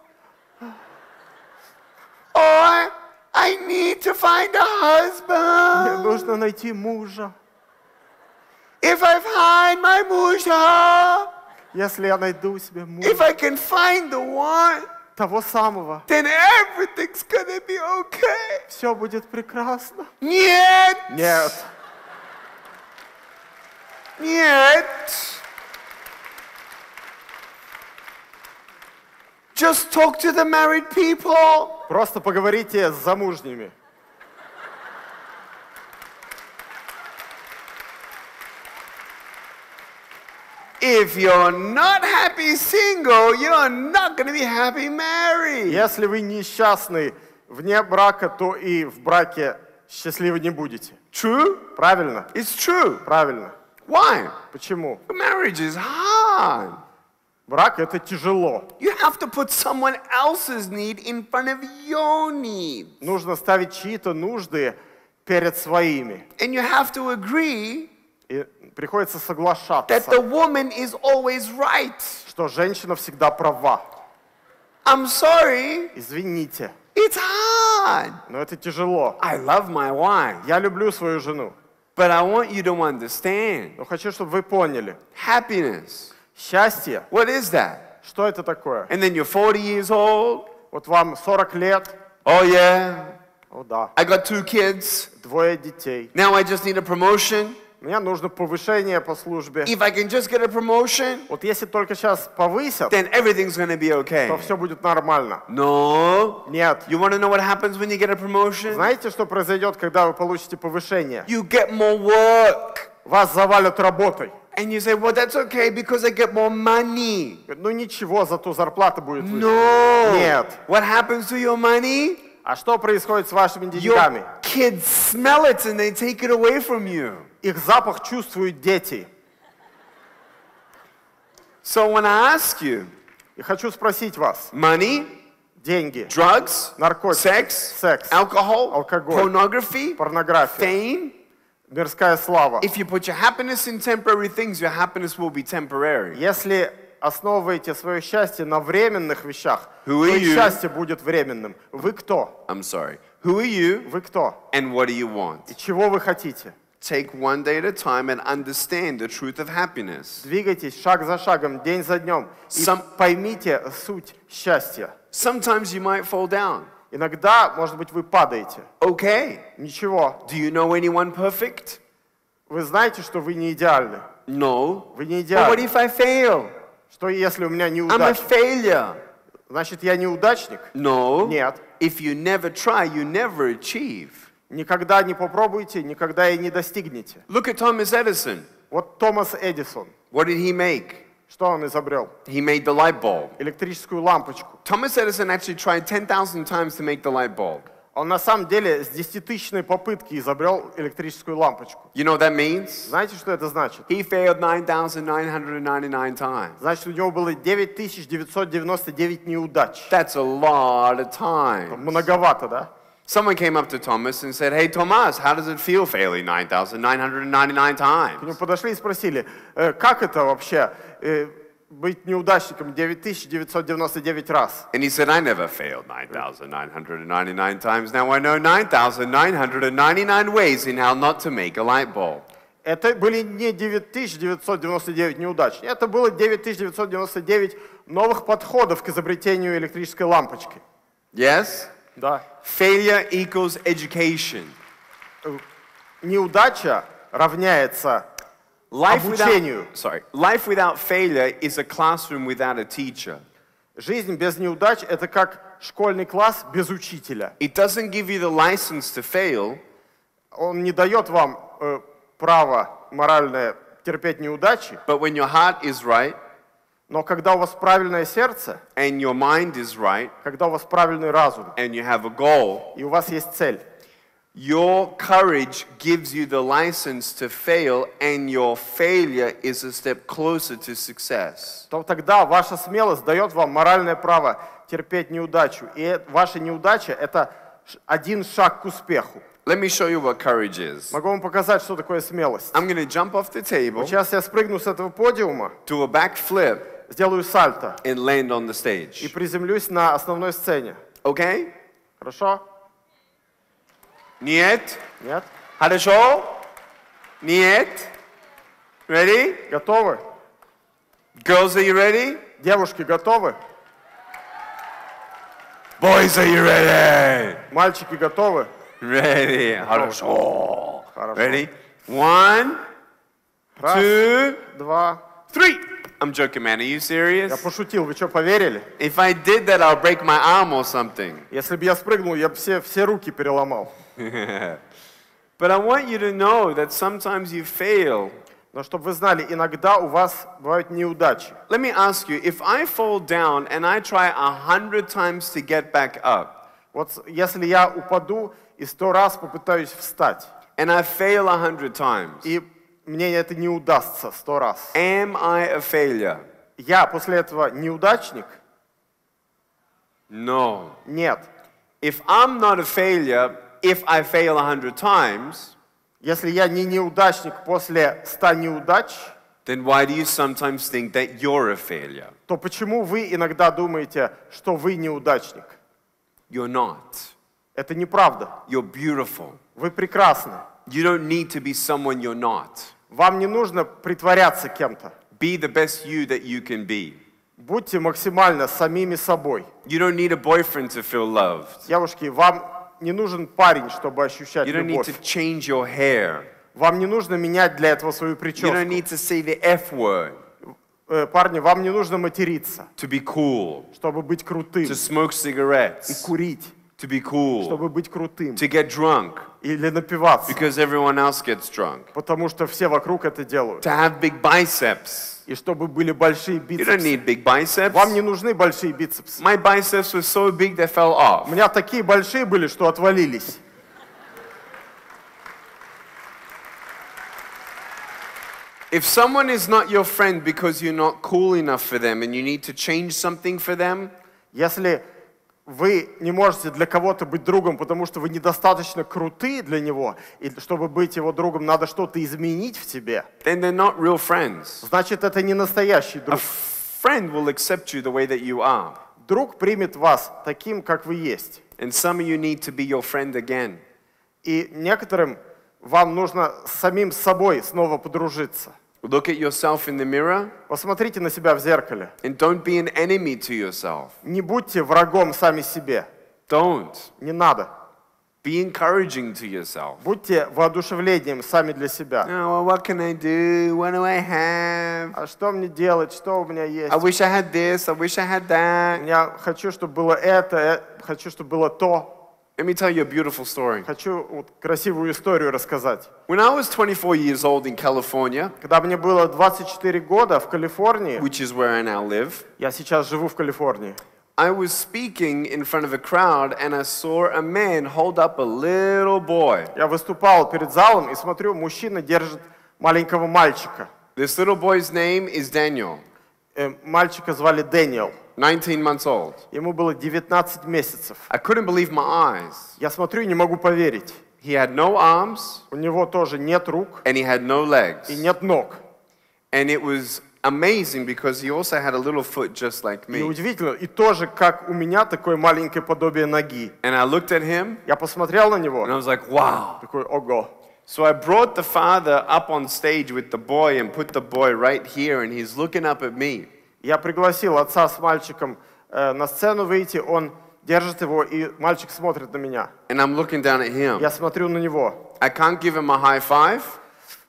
I need to find a Мне husband. нужно найти мужа. If I find my мужа, Если я найду себе мужа, if I can find the one, того самого, then everything's gonna be okay. все будет прекрасно. Нет. Нет. Нет. Just talk to the married people. Просто поговорите с замужними. If you're not happy single, you're not going to be happy married. Если вы несчастны вне брака, то и в браке счастливы не будете. True? Правильно? It's true. Правильно. Why? Почему? Marriage is hard. Брак — это тяжело. You have to put someone else's need in front of your needs. Нужно ставить чьи-то нужды перед своими. And you have to agree И приходится that соглашаться, the woman is always right. что женщина всегда права. I'm sorry, Извините, it's hard. но это тяжело. I love my wife, Я люблю свою жену, but I want you to understand. но хочу, чтобы вы поняли. Happiness, Счастье, what is that? что это такое? And then you're 40 years old. Вот вам 40 лет, Oh yeah, о да, I got 2 kids. 2 детей. Now I just need a promotion. Мне нужно повышение по службе. If I can just get a promotion, Вот если только сейчас повысят, then everything's going to be okay. то все будет нормально. No. Нет. You want to know what happens when you get a promotion? Знаете, что произойдет, когда вы получите повышение? You get more work. Вас завалят работой. And you say, well, that's okay because I get more money. Ну ничего, зато зарплата будет выше. No. Нет. What happens to your money? А что происходит с вашими Your деньгами? kids smell it and they take it away from you. Их запах чувствуют дети. So when I ask you, И хочу спросить вас, money, деньги, drugs, наркотики, sex, секс, alcohol, алкоголь, pornography, порнография, fame, мирская слава. if you put your happiness in temporary things, your happiness will be temporary. Если основываете свое счастье на временных вещах, Who то are и you? счастье будет временным. Вы кто? I'm sorry. Who are you Вы кто? and what do you want? И чего вы хотите? Take one day at a time and understand the truth of happiness. Двигайтесь шаг за шагом, день за днем. И поймите суть счастья. Sometimes you might fall down. Иногда, может быть, вы падаете. Okay. Ничего. Do you know anyone perfect? Вы знаете, что вы не идеальны. No. Вы не But what идеальны. if I fail? Что если у меня I'm a неудача? failure. Значит, я неудачник? No. Нет. If you never try, you never achieve. Никогда не попробуйте, никогда и не достигнете. Look at Thomas Edison. Вот Томас Эдисон, What did he make? что он изобрел? He made the light bulb. Электрическую лампочку. Thomas Edison actually tried 10,000 times to make the light bulb. Он на самом деле с 10-тысячной попытки изобрел электрическую лампочку. You know what that means? Знаете, что это значит? He failed 9,999 times. Значит, у него было 9999 неудач. That's a lot of times. Многовато, да? Someone came up to Thomas and said, hey, Thomas, how does it feel failing 9,999 К нему times? подошли и спросили, как это вообще быть неудачником 9999 раз? And he said, I never failed 9,999 times. Now I know 9,999 ways in how not to make a light bulb. Это были не 9999 неудач, это было 9999 новых подходов к изобретению электрической лампочки. Yes? Да. Failure equals education. Неудача равняется обучению. Life without failure is a classroom without a teacher. Жизнь без неудач — это как школьный класс без учителя. It doesn't give you the license to fail. Он не дает вам право моральное терпеть неудачи, But when your heart is right но когда у вас правильное сердце, and your mind is right когда у вас правильный разум, and you have a goal, и у вас есть цель, your courage gives you the license to fail, and your failure is a step closer to success. то тогда ваша смелость дает вам моральное право терпеть неудачу. И ваша неудача — это один шаг к успеху. Let me show you what courage is. Могу вам показать, что такое смелость. I'm going to jump off the table, Сейчас я спрыгну с этого подиума, do a backflip, сделаю сальто and land on the и stage. приземлюсь на основной сцене. Okay? Хорошо? Нет? Нет? Хорошо? Нет? Ready? Готовы? Girls, are you ready? Девушки, готовы? Boys, are you ready? Мальчики, готовы? Ready. Хорошо. Хорошо. Ready? 1, Раз, 2, два. 3. I'm joking, man. Are you Я serious? пошутил, вы что, поверили? If I did that, I'll break my arm or something. Если бы я спрыгнул, я бы все руки переломал. But I want you to know that sometimes you fail. Но чтобы вы знали, иногда у вас бывают неудачи. Let me ask you, if I fall down and I try 100 times to get back up, Вот если я упаду и 100 раз попытаюсь встать, and I fail 100 times, и мне это не удастся 100 раз, am I a failure? я после этого неудачник? No. Нет. If I'm not a failure, if I fail 100 times, Если я не неудачник после 100 неудач, then why do you sometimes think that you're a failure? то почему вы иногда думаете, что вы неудачник? You're not. Это неправда. You're beautiful. Вы прекрасны. You don't need to be someone you're not. Вам не нужно притворяться кем-то. Be the best you that you can be. Будьте максимально самими собой. You don't need a boyfriend to feel loved. Девушки, вам не нужен парень, чтобы ощущать You don't need любовь. to change your hair. Вам не нужно менять для этого свою You don't прическу. need to say the F word Парни, вам не нужно материться, to be cool, чтобы быть крутым. to smoke И cigarettes, курить, to be cool, чтобы быть крутым. to get drunk Или напиваться, because everyone else gets drunk, потому что все вокруг это делают. to have big biceps. И чтобы были большие You don't бицепсы. need big biceps. Вам не нужны большие бицепсы. My biceps were so big they fell off. У меня такие большие были, что отвалились. If someone is not your friend because you're not cool enough for them and you need to change something for them, Если вы не можете для кого-то быть другом, потому что вы недостаточно круты для него, и чтобы быть его другом, надо что-то изменить в себе, then they're not real friends. значит, это не настоящий A друг. friend will accept you the way that you are. Друг примет вас таким, как вы есть. And some of you need to be your friend again. И некоторым вам нужно с самим собой снова подружиться. Look at yourself in the mirror Посмотрите на себя в зеркале. and don't be an enemy to yourself. Не будьте врагом сами себе. Don't. Не надо. Be encouraging to yourself. Будьте воодушевлением сами для себя. Oh, well, what can I do? What do I have? А что мне делать? Что у меня есть? I wish I had this. I wish I had that. Я хочу, чтобы было это, хочу, чтобы было то. Let me tell you a beautiful story. Хочу вот красивую историю рассказать. When I was 24 years old in California, Когда мне было 24 года в Калифорнии, which is where I now live, я сейчас живу в Калифорнии, I was speaking in front of a crowd and I saw a man hold up a little boy. я выступал перед залом и смотрю, мужчина держит маленького мальчика. This little boy's name is Daniel, Мальчика звали Дэниел. 19 months old. Ему было 19 месяцев. I couldn't believe my eyes. Я смотрю и не могу поверить. He had no arms У него тоже нет рук and he had no и legs. нет ног. And it was amazing because he also had a little foot just like И me. удивительно, и тоже, как у меня, такое маленькое подобие ноги. And I looked at him Я посмотрел на and I него, was like, wow. такой, ого. So I brought the father up on stage with the boy and put the boy right here and he's looking up at me. Я пригласил отца с мальчиком на сцену выйти, он держит его, и мальчик смотрит на меня. And I'm looking down at him. Я смотрю на него. I can't give him a high five,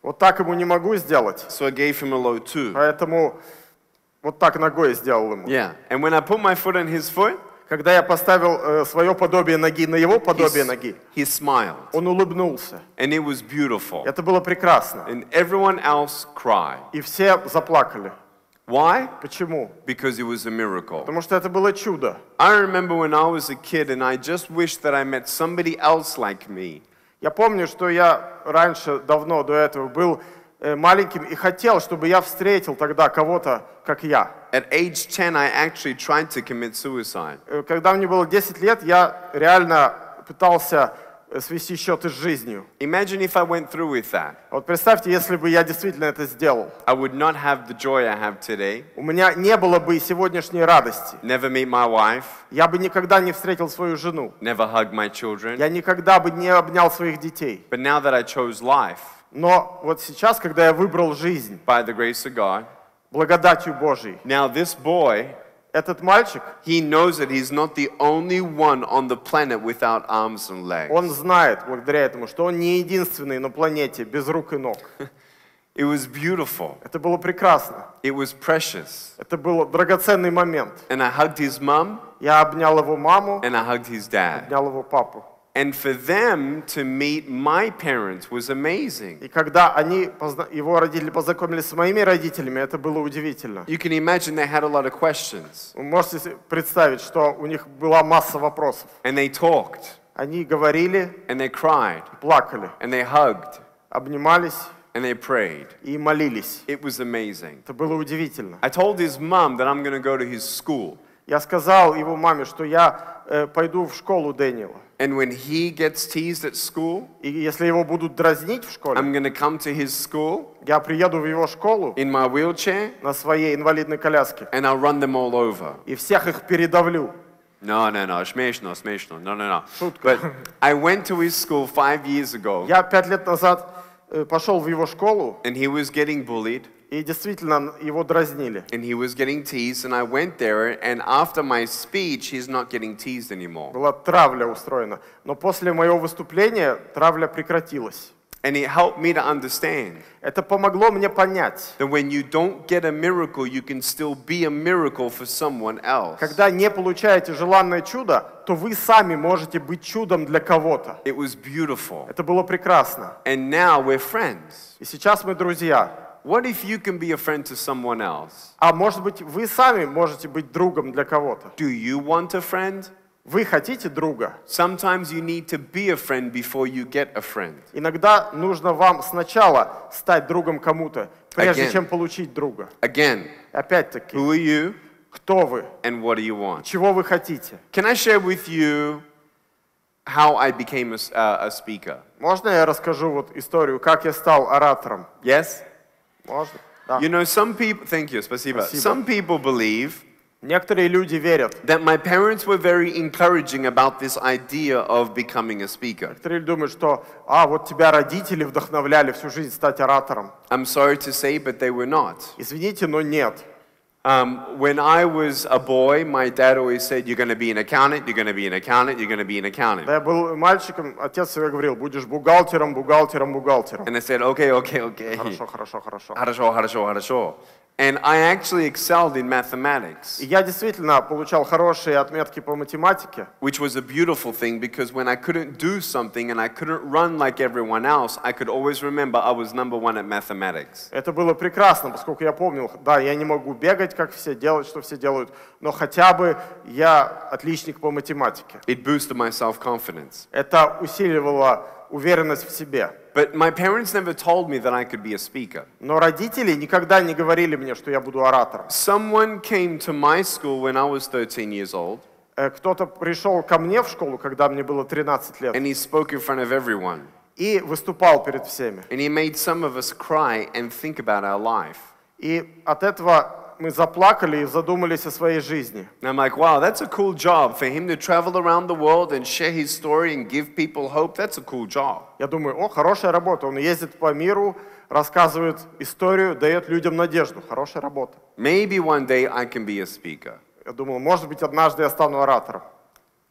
Вот так ему не могу сделать, so I gave him a low two. поэтому вот так ногой сделал ему. Yeah. And when I put my foot on his foot, Когда я поставил свое подобие ноги на его подобие ноги, he smiled. он улыбнулся. And it was beautiful. Это было прекрасно. And everyone else cried. И все заплакали. Why? Почему? Because it was a miracle. Потому что это было чудо. I remember when I was a kid and I just wished that I met somebody else like me. Я помню, что я раньше, давно до этого, был маленьким и хотел, чтобы я встретил тогда кого-то, как я. At age 10, I actually tried to commit suicide. Когда мне было 10 лет, я реально пытался свести счеты с жизнью. Imagine if I went through with that. Вот представьте, если бы я действительно это сделал. I would not have the joy I have today. У меня не было бы сегодняшней радости. Never meet my wife. Я бы никогда не встретил свою жену. Never hug my children. Я никогда бы не обнял своих детей. But now that I chose life, Но вот сейчас, когда я выбрал жизнь, by the grace of God, благодатью Божией, now this boy, этот мальчик, he knows that he's not the only one on the planet without arms and legs. он знает благодаря этому, что он не единственный на планете без рук и ног. It was beautiful. Это было прекрасно. It was precious. Это был драгоценный момент. And I hugged his mom, Я обнял его маму, and I hugged his dad. обнял его папу. And for them to meet my parents was amazing. И когда его родители познакомились с моими родителями, это было удивительно. You can imagine they had a lot of questions. Вы можете представить, что у них была масса вопросов. And they talked. Они говорили, And they cried. плакали, And they hugged. обнимались And they prayed. и молились. It was amazing. Это было удивительно. I told his mom that I'm going to go to his school. Я сказал его маме, что я пойду в школу Дэниела. And when he gets teased at school, И если его будут дразнить в школе, I'm going to come to his school я приеду в его школу in my wheelchair на своей инвалидной коляске and I'll run them all over. и всех их передавлю. No, смешно. No. Шутка. But I went to his school 5 years ago, Я 5 лет назад пошел в его школу, and he was getting bullied, и действительно его дразнили. and he was getting teased, and I went there, and after my speech, he's not getting teased anymore. Была травля устроена. Но после моего выступления травля прекратилась. And it helped me to understand Это помогло мне понять, that when you don't get a miracle, you can still be a miracle for someone else. когда не получаете желанное чудо, то вы сами можете быть чудом для кого-то. It was beautiful. Это было прекрасно. And now we're friends. И сейчас мы друзья. What if you can be a friend to someone else? А может быть, вы сами можете быть другом для кого-то? Do you want a friend? Вы хотите друга? Sometimes you need to be a friend before you get a friend. Иногда нужно вам сначала стать другом кому-то, прежде Again. чем получить друга. Again, Опять-таки, who are you кто вы? and what do you want? Чего вы хотите? Can I share with you how I became a speaker? Можно я расскажу вот историю, как я стал оратором? Yes? Можно? Да. You know, some people, thank you, спасибо. Спасибо. Some people believe Некоторые люди верят. that my parents were very encouraging about this idea of becoming a speaker. Некоторые думают, что вот тебя родители вдохновляли всю жизнь стать оратором. I'm sorry to say, but they were not. Извините, но нет. When I was a boy, my dad always said, you're going to be an accountant, you're going to be an accountant, you're going to be an accountant. Когда я был мальчиком, отец всегда говорил, будешь бухгалтером, бухгалтером, бухгалтером. And I said, okay. Хорошо. Хорошо. And I actually excelled in mathematics, И я действительно получал хорошие отметки по математике, which was a beautiful thing because when I couldn't do something and I couldn't run like everyone else, I could always remember I was number one at mathematics. Это было прекрасно, поскольку я помнил, да, я не могу бегать, как все, делать, что все делают, но хотя бы я отличник по математике. It boosted my self-confidence. Это усиливало уверенность в себе. But my parents never told me that I could be a speaker. Но родители никогда не говорили мне, что я буду оратором. Someone came to my school when I was 13 years old, Кто-то пришел ко мне в школу, когда мне было 13 лет, and he spoke in front of everyone. и выступал перед всеми. And he made some of us cry and think about our life. И от этого мы заплакали и задумались о своей жизни. And I'm like, wow, that's a cool job. For him to travel around the world and share his story and give people hope, that's a cool job. Я думаю, хорошая работа. Он ездит по миру, рассказывает историю, дает людям надежду. Хорошая работа. Maybe one day I can be a speaker. Я думал, может быть, однажды я стану оратором.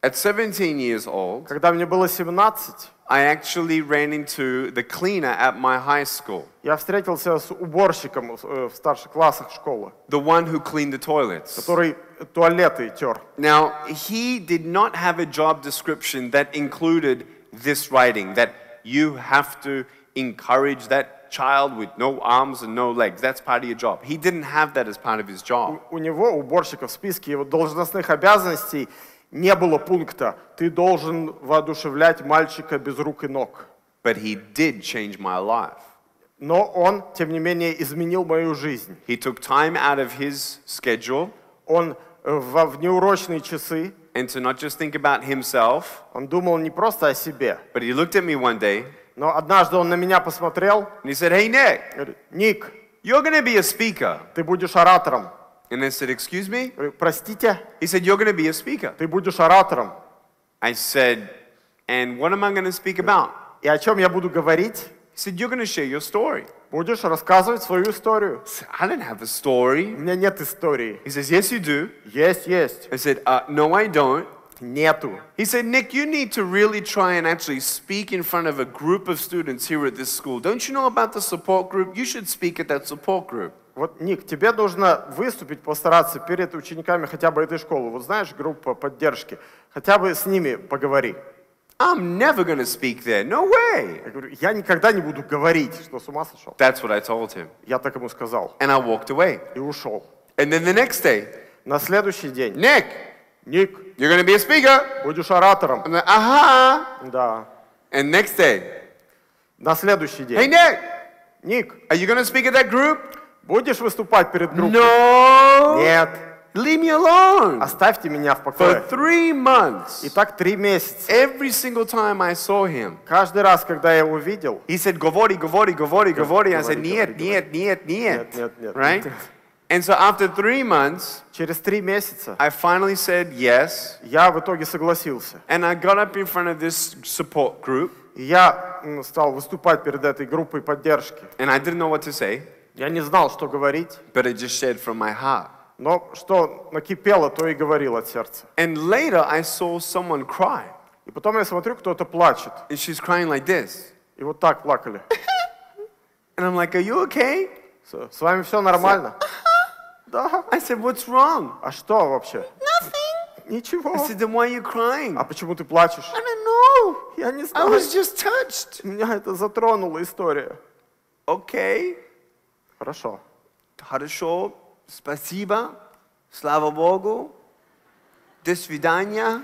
At 17 years old, Когда мне было 17, I actually ran into the cleaner at my high school, я встретился с уборщиком в старших классах школы, the one who cleaned the toilets. который туалеты тер. Now, he did not have a job description that included this writing, that you have to encourage that child with no arms and no legs. That's part of your job. He didn't have that as part of his job. У него, уборщика, в списке его должностных обязанностей не было пункта «ты должен воодушевлять мальчика без рук и ног». But he did change my life. Но он, тем не менее, изменил мою жизнь. He took time out of his schedule Он в неурочные часы, and to not just think about himself, он думал не просто о себе, but he looked at me one day но однажды он на меня посмотрел and he said, hey, Nick, и говорит, Ник, you're going to be a speaker. ты будешь оратором. And I said, excuse me? Я говорю, простите, He said, you're going to be a speaker. ты будешь оратором. I said, and what am I going to speak about? И о чем я буду говорить? He said, you're going to share your story. Будешь рассказывать свою историю. I said, I don't have a story. У меня нет истории. He says, yes, you do. Есть. I said, no, I don't. Нету. He said, Nick, you need to really try and actually speak in front of a group of students here at this school. Don't you know about the support group? You should speak at that support group. Вот, Ник, тебе нужно выступить, постараться перед учениками хотя бы этой школы. Вот знаешь, группа поддержки. Хотя бы с ними поговори. I'm never going to speak there. No way. Я говорю, я никогда не буду говорить, что с ума сошел. That's what I told him. Я так ему сказал. And I walked away. И ушел. And then the next day, На следующий день. Nick, Ник, you're going to be a speaker. будешь оратором. I'm like, aha. Да. And next day, На следующий hey, день. Nick, Ник, are you going to speak at that group? будешь выступать перед группой? No. Нет. Leave me alone. Оставьте меня в For покое. 3 months, И так 3 месяца. every single time I saw him, Каждый раз, когда я его видел, he said, говори, говори, говори, говори. I said, Говори, нет, говори, нет, нет, нет. Нет, нет, Right? нет. And so after 3 months, Через 3 месяца I finally said yes. я в итоге согласился. And I got up in front of this support group. И я стал выступать перед этой группой поддержки. And I didn't know what to say, Я не знал, что говорить, but it just shared from my heart. но что накипело, то и говорил от сердца. And later I saw someone cry. И потом я смотрю, кто-то плачет. And she's crying like this. И вот так плакали. And I'm like, are you okay? С вами все нормально? Да. I said, what's wrong? А что вообще? Nothing. Ничего. I said, then why are you crying? А почему ты плачешь? I don't know. Я не I знаю. was just touched. Меня это затронула история. Okay. Хорошо. Хорошо. Спасибо. Слава Богу. До свидания.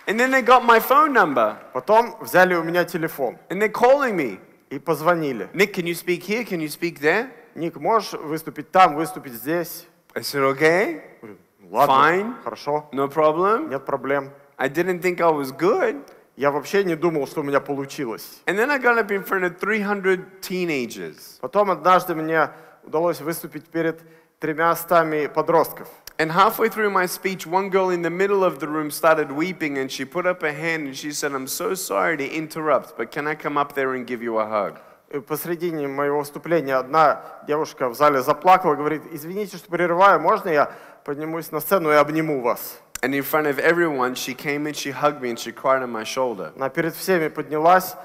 And then they got my phone number. Потом взяли у меня телефон And they're calling me. и позвонили. Nick, can you speak here? Can you speak there? Ник, можешь выступить там, выступить здесь? I said, okay. Говорю, ладно, Fine. хорошо, No problem. нет проблем. I didn't think I was good. Я вообще не думал, что у меня получилось. And then I got up in front of 300 teenagers. Потом однажды мне удалось выступить перед 300 подростков. And halfway through my speech, one girl in the middle of the room started weeping and she put up her hand and she said, I'm so sorry to interrupt, but can I come up there and give you a hug? И посредине моего выступления одна девушка в зале заплакала, говорит, извините, что прерываю, можно я поднимусь на сцену и обниму вас? And in front of everyone, she came and she hugged me and she cried on my shoulder. Она перед всеми поднялась,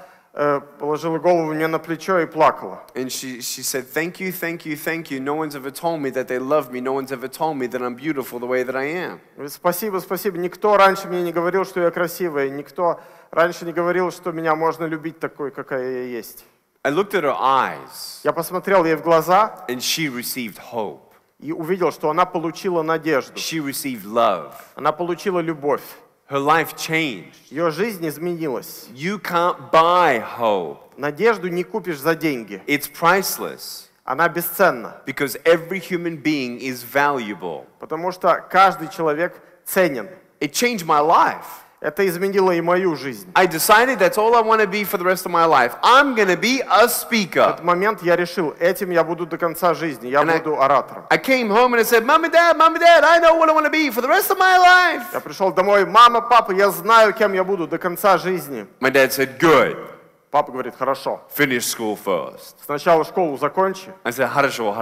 положила голову мне на плечо и плакала. And she said, thank you, thank you, thank you. No one's ever told me that they love me. No one's ever told me that I'm beautiful the way that I am. Говорит, спасибо, спасибо. Никто раньше мне не говорил, что я красивая. Никто раньше не говорил, что меня можно любить такой, какая я есть. I looked at her eyes Я посмотрел ей в глаза and she received hope. и увидел, что она получила надежду. She received love. Она получила любовь. Her life changed. Ее жизнь изменилась. You can't buy hope. Надежду не купишь за деньги. It's priceless Она бесценна, because every human being is valuable. потому что каждый человек ценен. It changed my life. Это изменило и мою жизнь. I decided that's all I want to be for the rest of my life. I'm going to be a В speaker. этот момент я решил, этим я буду до конца жизни, я буду оратором. I came home and I said, Mom and Dad, I know what I want to be for the rest of my life. Я пришел домой, мама, папа, я знаю, кем я буду до конца жизни. My dad said, good. Папа говорит, хорошо, Finish school first. сначала школу закончи. I said, хорошо,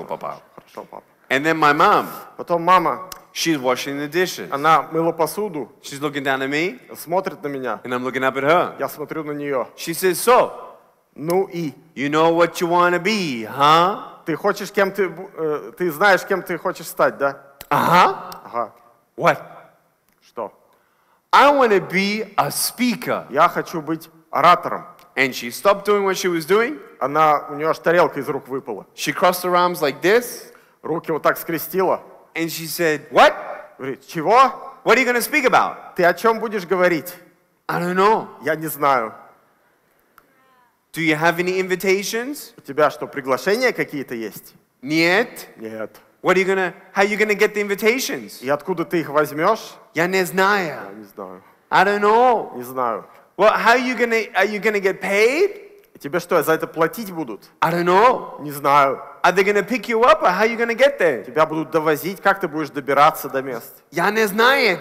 papa. Хорошо, папа. And then my mom, Потом мама, she's washing the dishes. она мыла посуду, She's looking down at me смотрит на меня, and I'm looking up at her. я смотрю на нее. She says, so, Ну и, you know what you want to be, huh? ты хочешь, кем ты знаешь, кем ты хочешь стать, да? Uh-huh. Ага, What? что? I want to be a speaker. Я хочу быть оратором. And she stopped doing what she was doing. У нее аж тарелка из рук выпала. She crossed her arms like this. Руки вот так скрестила. And she said, what? Говорит, чего? What are you going to speak about? Ты о чем будешь говорить? I don't know. Я не знаю. Do you have any invitations? У тебя что, приглашения какие-то есть? Нет. Нет. How are you gonna get the invitations? И откуда ты их возьмешь? Я не Я знаю. не знаю. I don't know. Не знаю. Well, are you gonna get paid? И тебе что, за это платить будут? I don't know. Не знаю. Are they gonna pick you up or how are you gonna get there? Тебя будут довозить, как ты будешь добираться до мест? Я не знаю.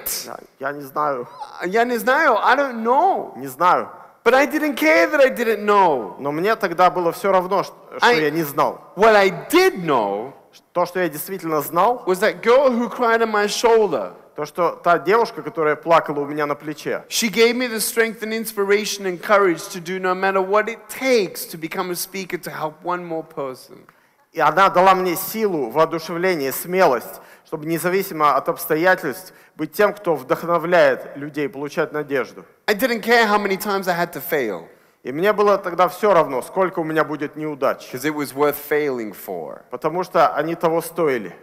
Я не знаю. Я не знаю. I don't know. Не знаю. But I didn't care that I didn't know. Но мне тогда было все равно, что я не знал. What I did know То, что я действительно знал, was that girl who cried on my shoulder. то, что та девушка, которая плакала у меня на плече, She gave me the strength and inspiration and courage to do no matter what it takes to become a speaker to help one more person. и она дала мне силу, воодушевление, смелость, чтобы независимо от обстоятельств быть тем, кто вдохновляет людей, получать надежду. I didn't care how many times I had to fail, И мне было тогда все равно, сколько у меня будет неудач, because it was worth failing for. потому что они того стоили.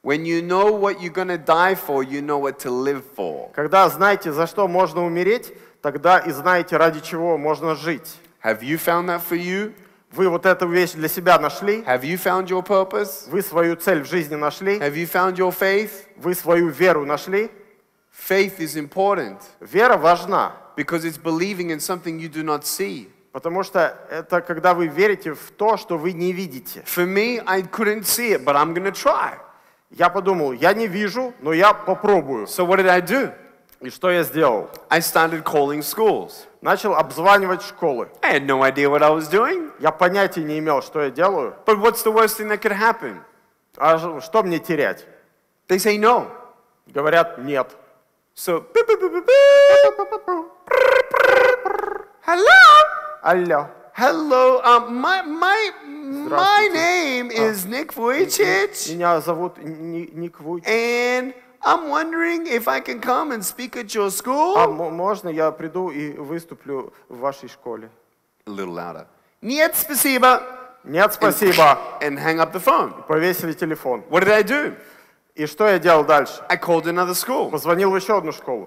When you know what you're going to die for, you know what to live for. Когда знаете, за что можно умереть, тогда и знаете, ради чего можно жить. Have you found that for you? Вы вот эту вещь для себя нашли, Have you found your purpose? вы свою цель в жизни нашли, Have you found your faith? вы свою веру нашли. Faith is important Вера важна, because it's believing in something you do not see. потому что это когда вы верите в то, что вы не видите. For me, I couldn't see it, but I'm going to try. Я подумал, я не вижу, но я попробую. So what did I do? И что я сделал? I started calling schools. Начал обзванивать школы. I had no idea what I was doing. Я понятия не имел, что я делаю. But what's the worst thing that could happen? А что мне терять? They say no. Говорят, нет. So, hello? Алло. Hello, my name is Ник Вуйчич, Меня зовут Ник Вуйчич. and I'm wondering if I can come and speak at your А school. можно я приду и выступлю в вашей школе? A little louder. Нет, спасибо. Нет, спасибо. And hang up the phone. Повесили телефон. What did I do? И что я делал дальше? I called another school. Позвонил в еще одну школу.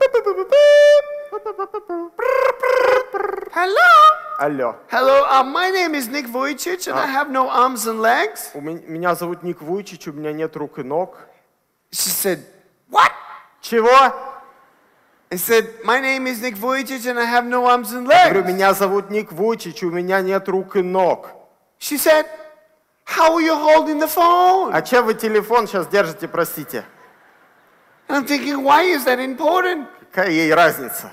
Hello? Алло. Hello, my name is Ник Вуйчич, and I have no arms and legs. Меня зовут Ник Вуйчич, у меня нет рук и ног. She said, what? Чего? I said, my name is Ник Вуйчич, and I have no arms and Говорю, legs. меня зовут Ник Вуйчич, у меня нет рук и ног. She said, how are you holding the phone? А чем вы телефон сейчас держите, простите? And I'm thinking, why is that important? Какая ей разница?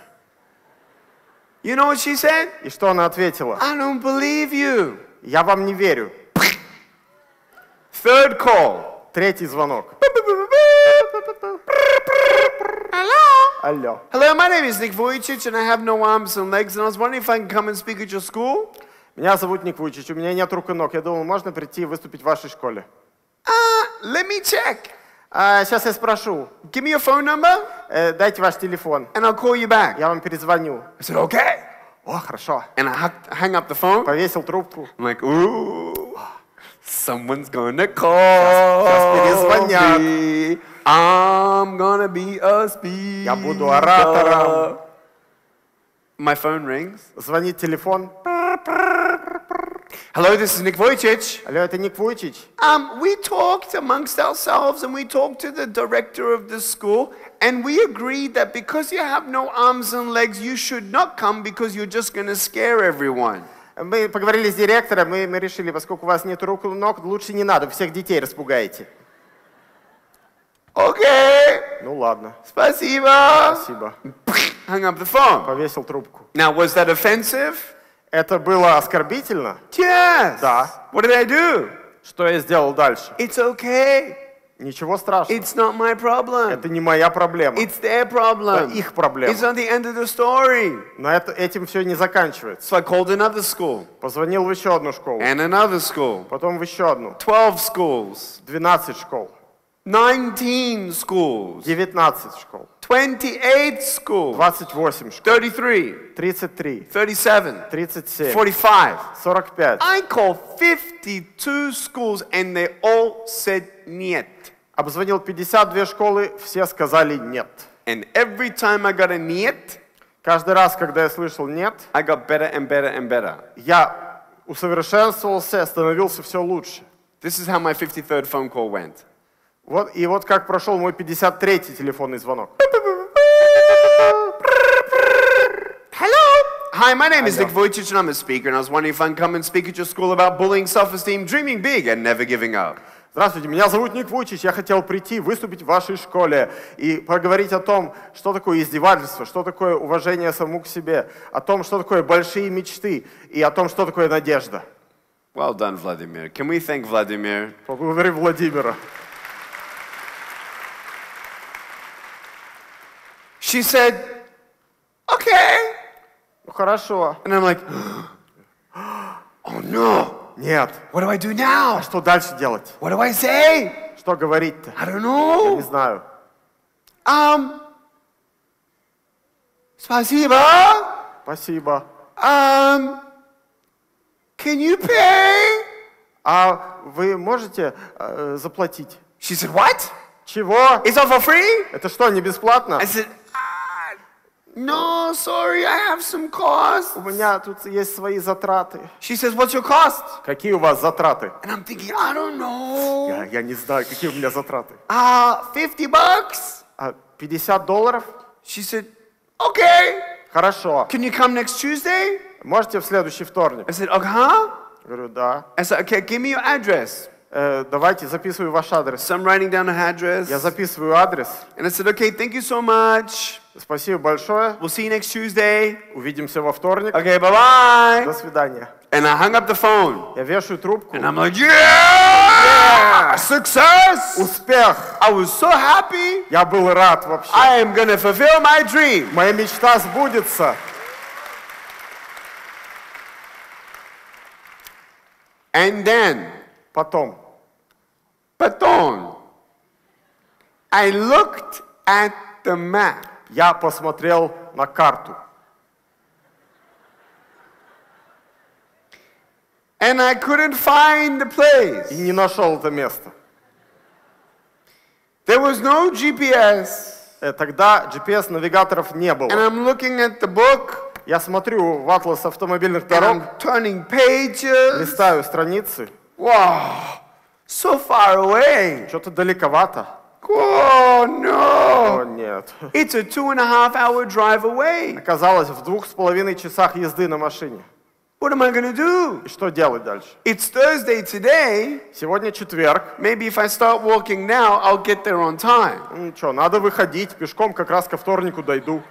You know what she said? И что она ответила? I don't believe you. Я вам не верю. Third call. Третий звонок. Hello? Алло. Hello, my name is Ник Вуйчич, and I have no arms and legs, and I was wondering if I can come and speak at your school. Меня зовут Ник Вуйчич, у меня нет рук и ног. Я думал, можно прийти и выступить в вашей школе? Let me check. Сейчас я спрошу. Give me your phone number, Дайте ваш телефон. and I'll call you back. Я вам перезвоню. I said, okay. О, хорошо. And I hang up the phone. Повесил трубку. I'm like, ooh, someone's gonna call перезвонят. me. I'm gonna be a speaker. Я буду оратором. My phone rings. Звонит телефон. Hello, this is Ник Вуйчич. Алло, это Ник Вуйчич. We talked amongst ourselves, and we talked to the director of the school, and we agreed that because you have no arms and legs, you should not come because you're just going to scare everyone. Мы поговорили с директором, и мы решили, поскольку у вас нет рук и ног, лучше не надо, всех детей распугаете. Okay. Ну ладно, Спасибо. спасибо. Hung up the phone. Повесил трубку. Now, was that offensive? Это было оскорбительно? Yes. Да. What did I do? Что я сделал дальше? It's okay. Ничего страшного. It's not my problem. Это не моя проблема. It's their problem. Это их проблема. It's not the end of the story. Но этим все не заканчивается. So I called another school. Позвонил в еще одну школу. And another school. Потом в еще одну. 12 schools. 12 школ. 19 schools. 19 школ. 28 schools. 28 школ. 33. 33. 37. 37. 45. 45. I called 52 schools and they all said нет. Обзвонил 52 школы, все сказали нет. And every time I got a нет, Каждый раз, когда я слышал нет, I got better and better and better. я усовершенствовался, становился все лучше. This is how my 53rd phone call went. И вот как прошел мой 53-й телефонный звонок. Hello. Hi, my name is Ник Вуйчич and I'm a speaker and I was wondering if I can come and speak at your school about bullying, self-esteem, dreaming big and never giving up. Здравствуйте, меня зовут Ник Вуйчич, я хотел прийти, выступить в вашей школе и поговорить о том, что такое издевательство, что такое уважение самому к себе, о том, что такое большие мечты и о том, что такое надежда. Well done, Vladimir. Can we thank Vladimir? Поблагодари Владимира. She said, okay. Ну хорошо. And I'm like, oh no. Нет. What do I do now? А что дальше делать? What do I say? Что говорить-то? I don't Я не know. знаю. Спасибо. Спасибо. Can you pay? А вы можете заплатить? She said, what? Чего? It's all for free? Это что, не бесплатно? I said, no, sorry, I have some costs. У меня тут есть свои затраты. She says, what's your cost? Какие у вас затраты? And I'm thinking, I don't know. Я не знаю, какие у меня затраты. $50? $50? She said, okay. Хорошо. Can you come next Tuesday? Можете в следующий вторник? I said, okay, huh? Говорю, да. I said, okay, give me your address. Давайте, записываю ваш адрес. So I'm writing down the address. Я записываю адрес. And I said, okay, thank you so much. Спасибо большое. We'll see you next Tuesday. Увидимся во вторник. Okay, bye-bye. До свидания. And I hung up the phone. Я вешаю трубку. And I'm like, yeah! Success! Успех! I was so happy. Я был рад вообще. I am going to fulfill my dream. Моя мечта сбудется. And then, Потом, I looked at the map. я посмотрел на карту. And I couldn't find the place. И не нашел это место. There was no GPS. Тогда GPS-навигаторов не And было. I'm looking at the book. Я смотрю в атлас автомобильных And дорог, I'm turning pages. листаю страницы. Wow, so far away. Что-то далековато. Oh no. О, нет. It's a 2.5-hour drive away. Оказалось, в 2,5 часах езды на машине. What am I going to do? И что делать дальше? It's Thursday today. Сегодня четверг. Maybe if I start walking now, I'll get there on time. Ну что, надо выходить, пешком как раз ко вторнику дойду.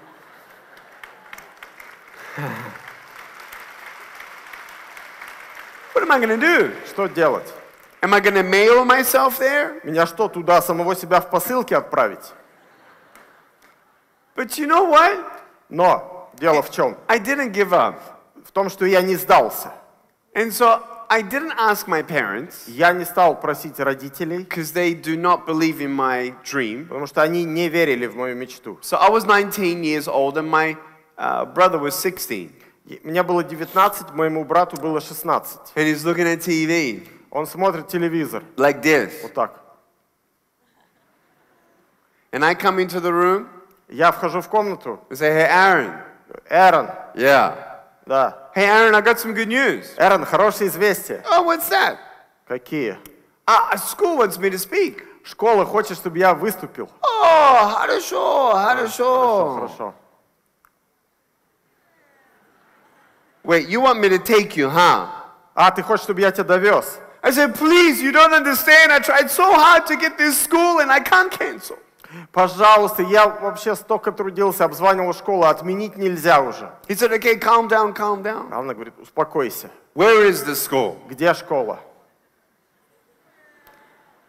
What am I going to do? Что делать? Am I going to mail myself there? Меня что, туда самого себя в посылке отправить? But you know what? Но дело в чем? I didn't give up. В том, что я не сдался. And so I didn't ask my parents Я не стал просить родителей, because they do not believe in my dream. потому что они не верили в мою мечту. So I was 19 years old and my brother was 16. Мне было 19, моему брату было 16. And he's looking at TV Он смотрит телевизор. like this. Вот так. And I come into the room Я вхожу в комнату. and say, hey, Aaron. Эрон, Yeah. да. Hey, Aaron, I got some good news. Эрон, хорошие известия. Oh, what's that? Какие? School wants me to speak. Школа хочет, чтобы я выступил. Oh, хорошо. Хорошо. Wait, you want me to take you, huh? А, ты хочешь, чтобы я тебя довез? I said, please, you don't understand. I tried so hard to get this school and I can't cancel. Пожалуйста, я вообще столько трудился, обзванивал школу, отменить нельзя уже. He said, okay, calm down. А она говорит, успокойся. Where is the school? Где школа?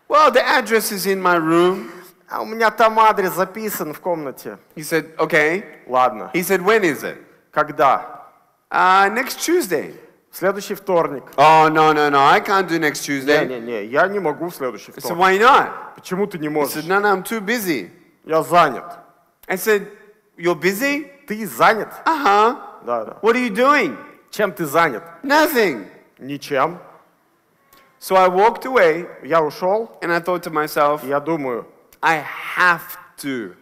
Well, the address is in my room. А у меня там адрес записан в комнате. He said, okay. Ладно. He said, when is it? Когда? Next Tuesday. В следующий вторник. Oh, no, I can't do next Tuesday. Не, я не могу в следующий I said, вторник. why not? Почему ты не He можешь? said, no, I'm too busy. Я занят. I said, you're busy? Ты занят? Uh-huh. Да. What are you doing? Чем ты занят? Nothing. Ничем. So I walked away Я ушел, and I thought to myself, и я думаю, I have to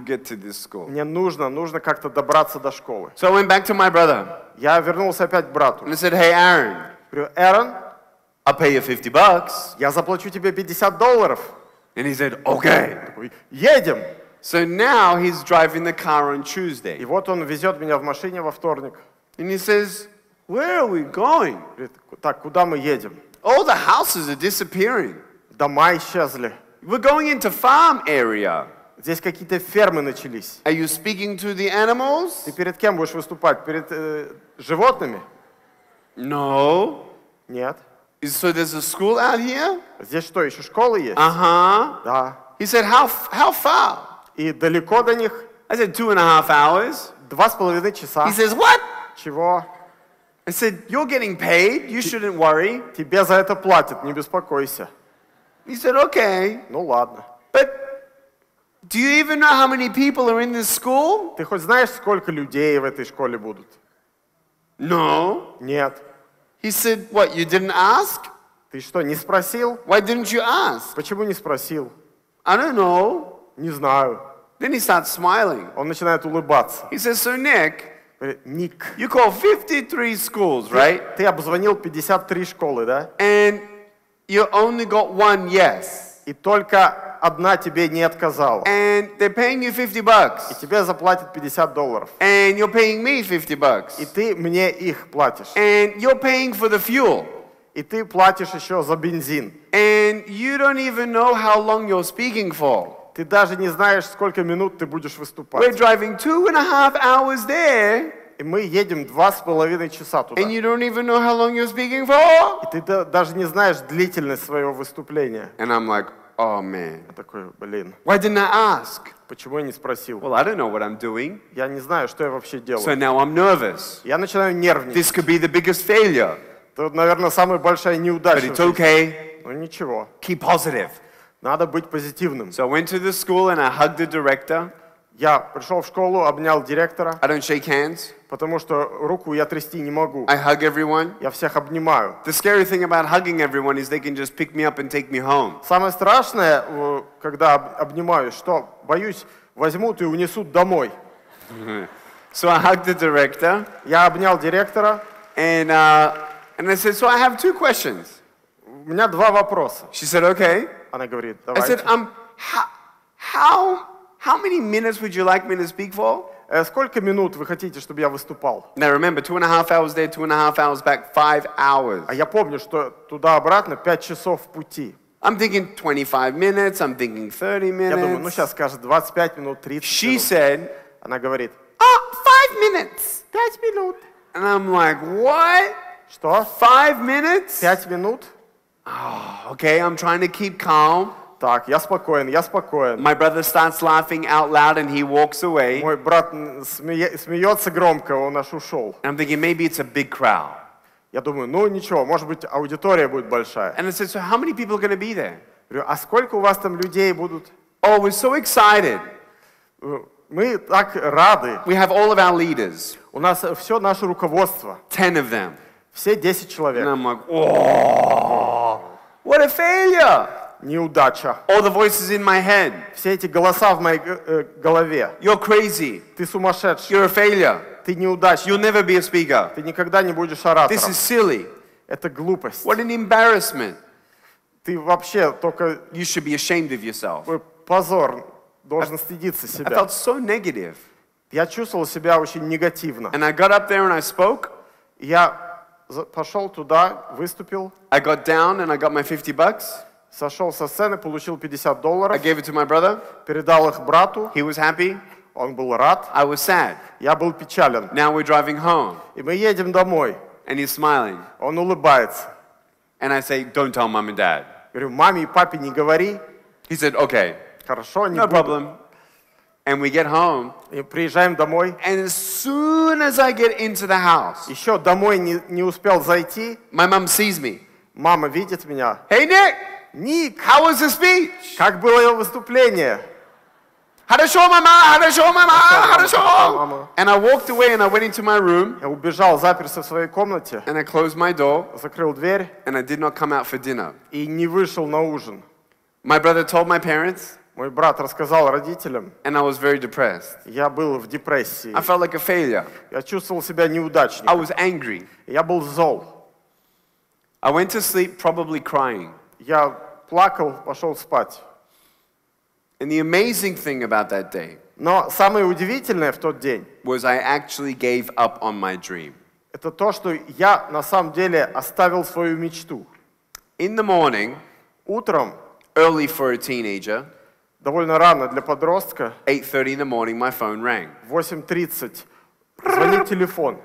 get to this school. мне нужно как-то добраться до школы. So I went back to my brother Я вернулся опять к брату. and I said, hey, Aaron, Говорю, Эрон, I'll pay you $50. я заплачу тебе $50. And he said, okay. Такой, едем. So now he's driving the car on Tuesday. И вот он везет меня в машине во вторник. And he says, where are we going? Говорит, так, куда мы едем? All the houses are disappearing. Дома исчезли. We're going into farm area. Здесь какие-то фермы начались. Are you speaking to the animals? Ты перед кем будешь выступать? Перед животными? No. Нет. So there's a school out here? Здесь что, еще школы есть? Uh-huh. Да. He said, how far? И далеко до них? I said, 2.5 hours. 2,5 часа. He says, what? Чего? I said, you're getting paid. You shouldn't worry. Тебе за это платят, не беспокойся. He said, okay. Ну ладно. But do you even know how many people are in this school? Ты хоть знаешь, сколько людей в этой школе будут? No. Нет. He said, what, you didn't ask? Ты что, не спросил? Why didn't you ask? Почему не спросил? I don't know. Не знаю. Then he starts smiling. Он начинает улыбаться. He says, so Nick, Говорит, Ник, you call 53 schools, right? ты обзвонил 53 школы, да? And you only got one yes. И только одна тебе не отказала. And they're paying you $50. И тебе заплатят $50. And you're paying me $50. И ты мне их платишь. And you're paying for the fuel. И ты платишь еще за бензин. And you don't even know how long you're speaking for. Ты даже не знаешь, сколько минут ты будешь We're выступать. driving 2.5 hours there. И мы едем 2,5 часа туда. And you don't even know how long you're speaking for. И ты даже не знаешь длительность своего выступления. And I'm like, oh man. Я такой, блин, Why didn't I ask? почему я не спросил? Well, I don't know what I'm doing. Я не знаю, что я вообще So делаю. now I'm nervous. Я начинаю нервничать. This could be the biggest failure. Это, наверное, самая большая But неудача. it's okay. Ну ничего, Keep positive. надо быть позитивным. So I went to the school and I hugged the director. Я пришел в школу, обнял директора, I don't shake hands. потому что руку я трясти не могу. I hug everyone. Я всех обнимаю. The scary thing about hugging everyone is they can just pick me up and take me home. Самое страшное, когда обнимаю, что боюсь, возьмут и унесут домой. So I hugged the director Я обнял директора, and I said, so I have 2 questions. у меня 2 вопроса. She said, okay. Она говорит, I said, давайте. how many minutes would you like me to speak for? Сколько минут вы хотите, чтобы я выступал? Now remember, 2.5 hours there, 2.5 hours back, 5 hours. А я помню, что туда-обратно 5 часов в пути. I'm thinking 25 minutes, I'm thinking 30 Я думаю, ну minutes. сейчас скажет 25 минут, 30 She минут. said, Она говорит, 5 minutes. 5 минут. And I'm like, what? Что? 5 minutes? 5 минут? Okay, I'm trying to keep calm. Так, я спокоен, я спокоен. My brother starts laughing out loud and he walks away. Мой брат смеется громко, он аж ушел. And I'm thinking, maybe it's a big crowd. Я думаю, ну ничего, может быть, аудитория будет большая. And I said, so how many people are going to be there? Говорю, а сколько у вас там людей будут? Oh, we're so excited. Мы так рады. We have all of our leaders, У нас все наше руководство. 10 of them. Все 10 And человек. I'm like, oh, what a failure. Неудача. All the voices in my head. Все эти голоса в моей голове. You're crazy. Ты сумасшедший. You're a failure. Ты неудачник. You'll never be a speaker. Ты никогда не будешь This оратором. is silly. Это глупость. What an embarrassment. Ты вообще только You should be ashamed of yourself. позор. Должен стыдиться I себя. felt so negative. Я чувствовал себя очень негативно. And I got up there and I spoke. Я пошел туда, выступил, I got down and I got my $50. сошел со сцены, получил I $50, gave it to my brother. передал их брату, He was happy. он был рад, I was sad. я был печален. Now we're driving home. И мы едем домой, And he's smiling. он улыбается. And I say, don't tell mom and dad. Говорю, маме и папе не говори, He said, okay, хорошо, не no буду. problem. And we get home. И приезжаем домой, And as soon as I get into the house, еще домой не успел зайти, my mom sees me. мама видит меня. Hey, Nick, Ник, how was the speech? как было его выступление? Хорошо, мама, хорошо, мама, хорошо. Мама. And I walked away and I went into my room Я убежал, заперся в своей комнате, and I closed my door закрыл дверь and I did not come out for dinner. и не вышел на ужин. My brother told my parents Мой брат рассказал родителям, and I was very depressed. я был в депрессии. I felt like a failure. Я чувствовал себя I неудачником. was angry. Я был зол. I went to sleep probably crying. Я плакал, пошел спать. And the amazing thing about that day Но самое удивительное в тот день, was I actually gave up on my dream. это то, что я на самом деле оставил свою мечту. In the morning, Утром, early for a teenager, довольно рано для подростка, 8:30 in the morning, my phone rang. в 8:30, звонит телефон.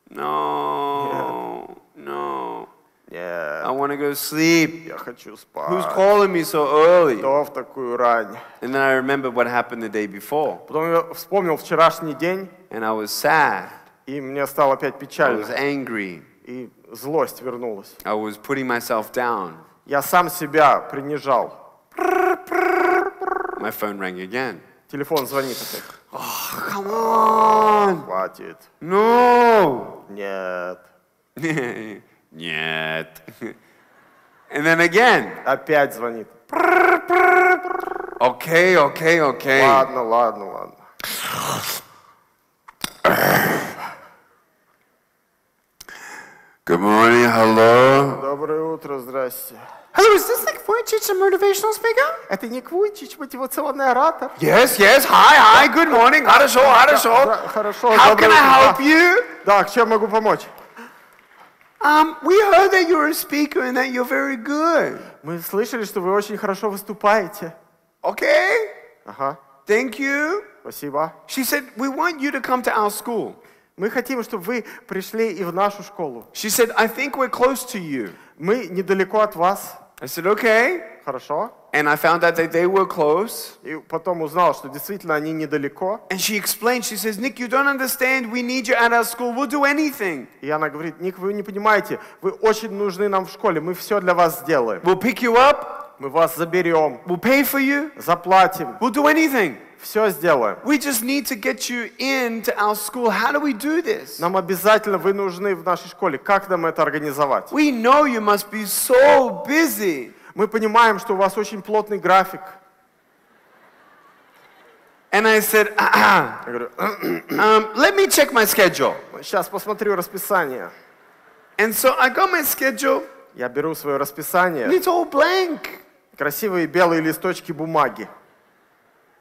No. Нет, I want to go sleep. я хочу Who's спать. calling me so early? Кто в такую рань? And then I remembered what happened the day before. Потом я вспомнил вчерашний день, And I was sad. и мне стало опять I печально. was angry. И злость вернулась. I was putting myself down. Я сам себя принижал. My phone rang again. Телефон звонит опять. Oh, come on. Хватит. No. Нет. Нет. And then again. Опять звонит. Okay. Ладно. Good morning, hello. Доброе утро, здрасте. Hello, is this Nik Vujicic, a motivational speaker? Это Ник Вуйчич, мотивационный оратор. Yes. Hi. Good morning. Хорошо. Да, хорошо. How доброе can I утро. help you? Да, чем могу помочь? We heard that you're a speaker and that you're very good. Мы слышали, что вы очень хорошо выступаете. Okay. Ага, Thank you. спасибо. She said, we want you to come to our school. Мы хотим, чтобы вы пришли и в нашу школу. She said, I think we're close to you. Мы недалеко от вас. I said, okay. Хорошо. And I found out that they were close. И потом узнал, что действительно они недалеко. And she explained, she says, Nick, you don't understand. We need you at our school. We'll do anything. И она говорит: Ник, вы не понимаете, вы очень нужны нам в школе, мы все для вас сделаем. We'll pick you up. Мы вас заберем, We'll pay for you. заплатим, We'll do anything. все сделаем. We just need to get you into our school. How do we do this? Нам обязательно вы нужны в нашей школе. Как нам это организовать? We know you must be so busy. Мы понимаем, что у вас очень плотный график. And I said, Я говорю: let me check my schedule. сейчас посмотрю расписание. And so I got my schedule, Я беру свое and расписание, it's all blank. красивые белые листочки бумаги,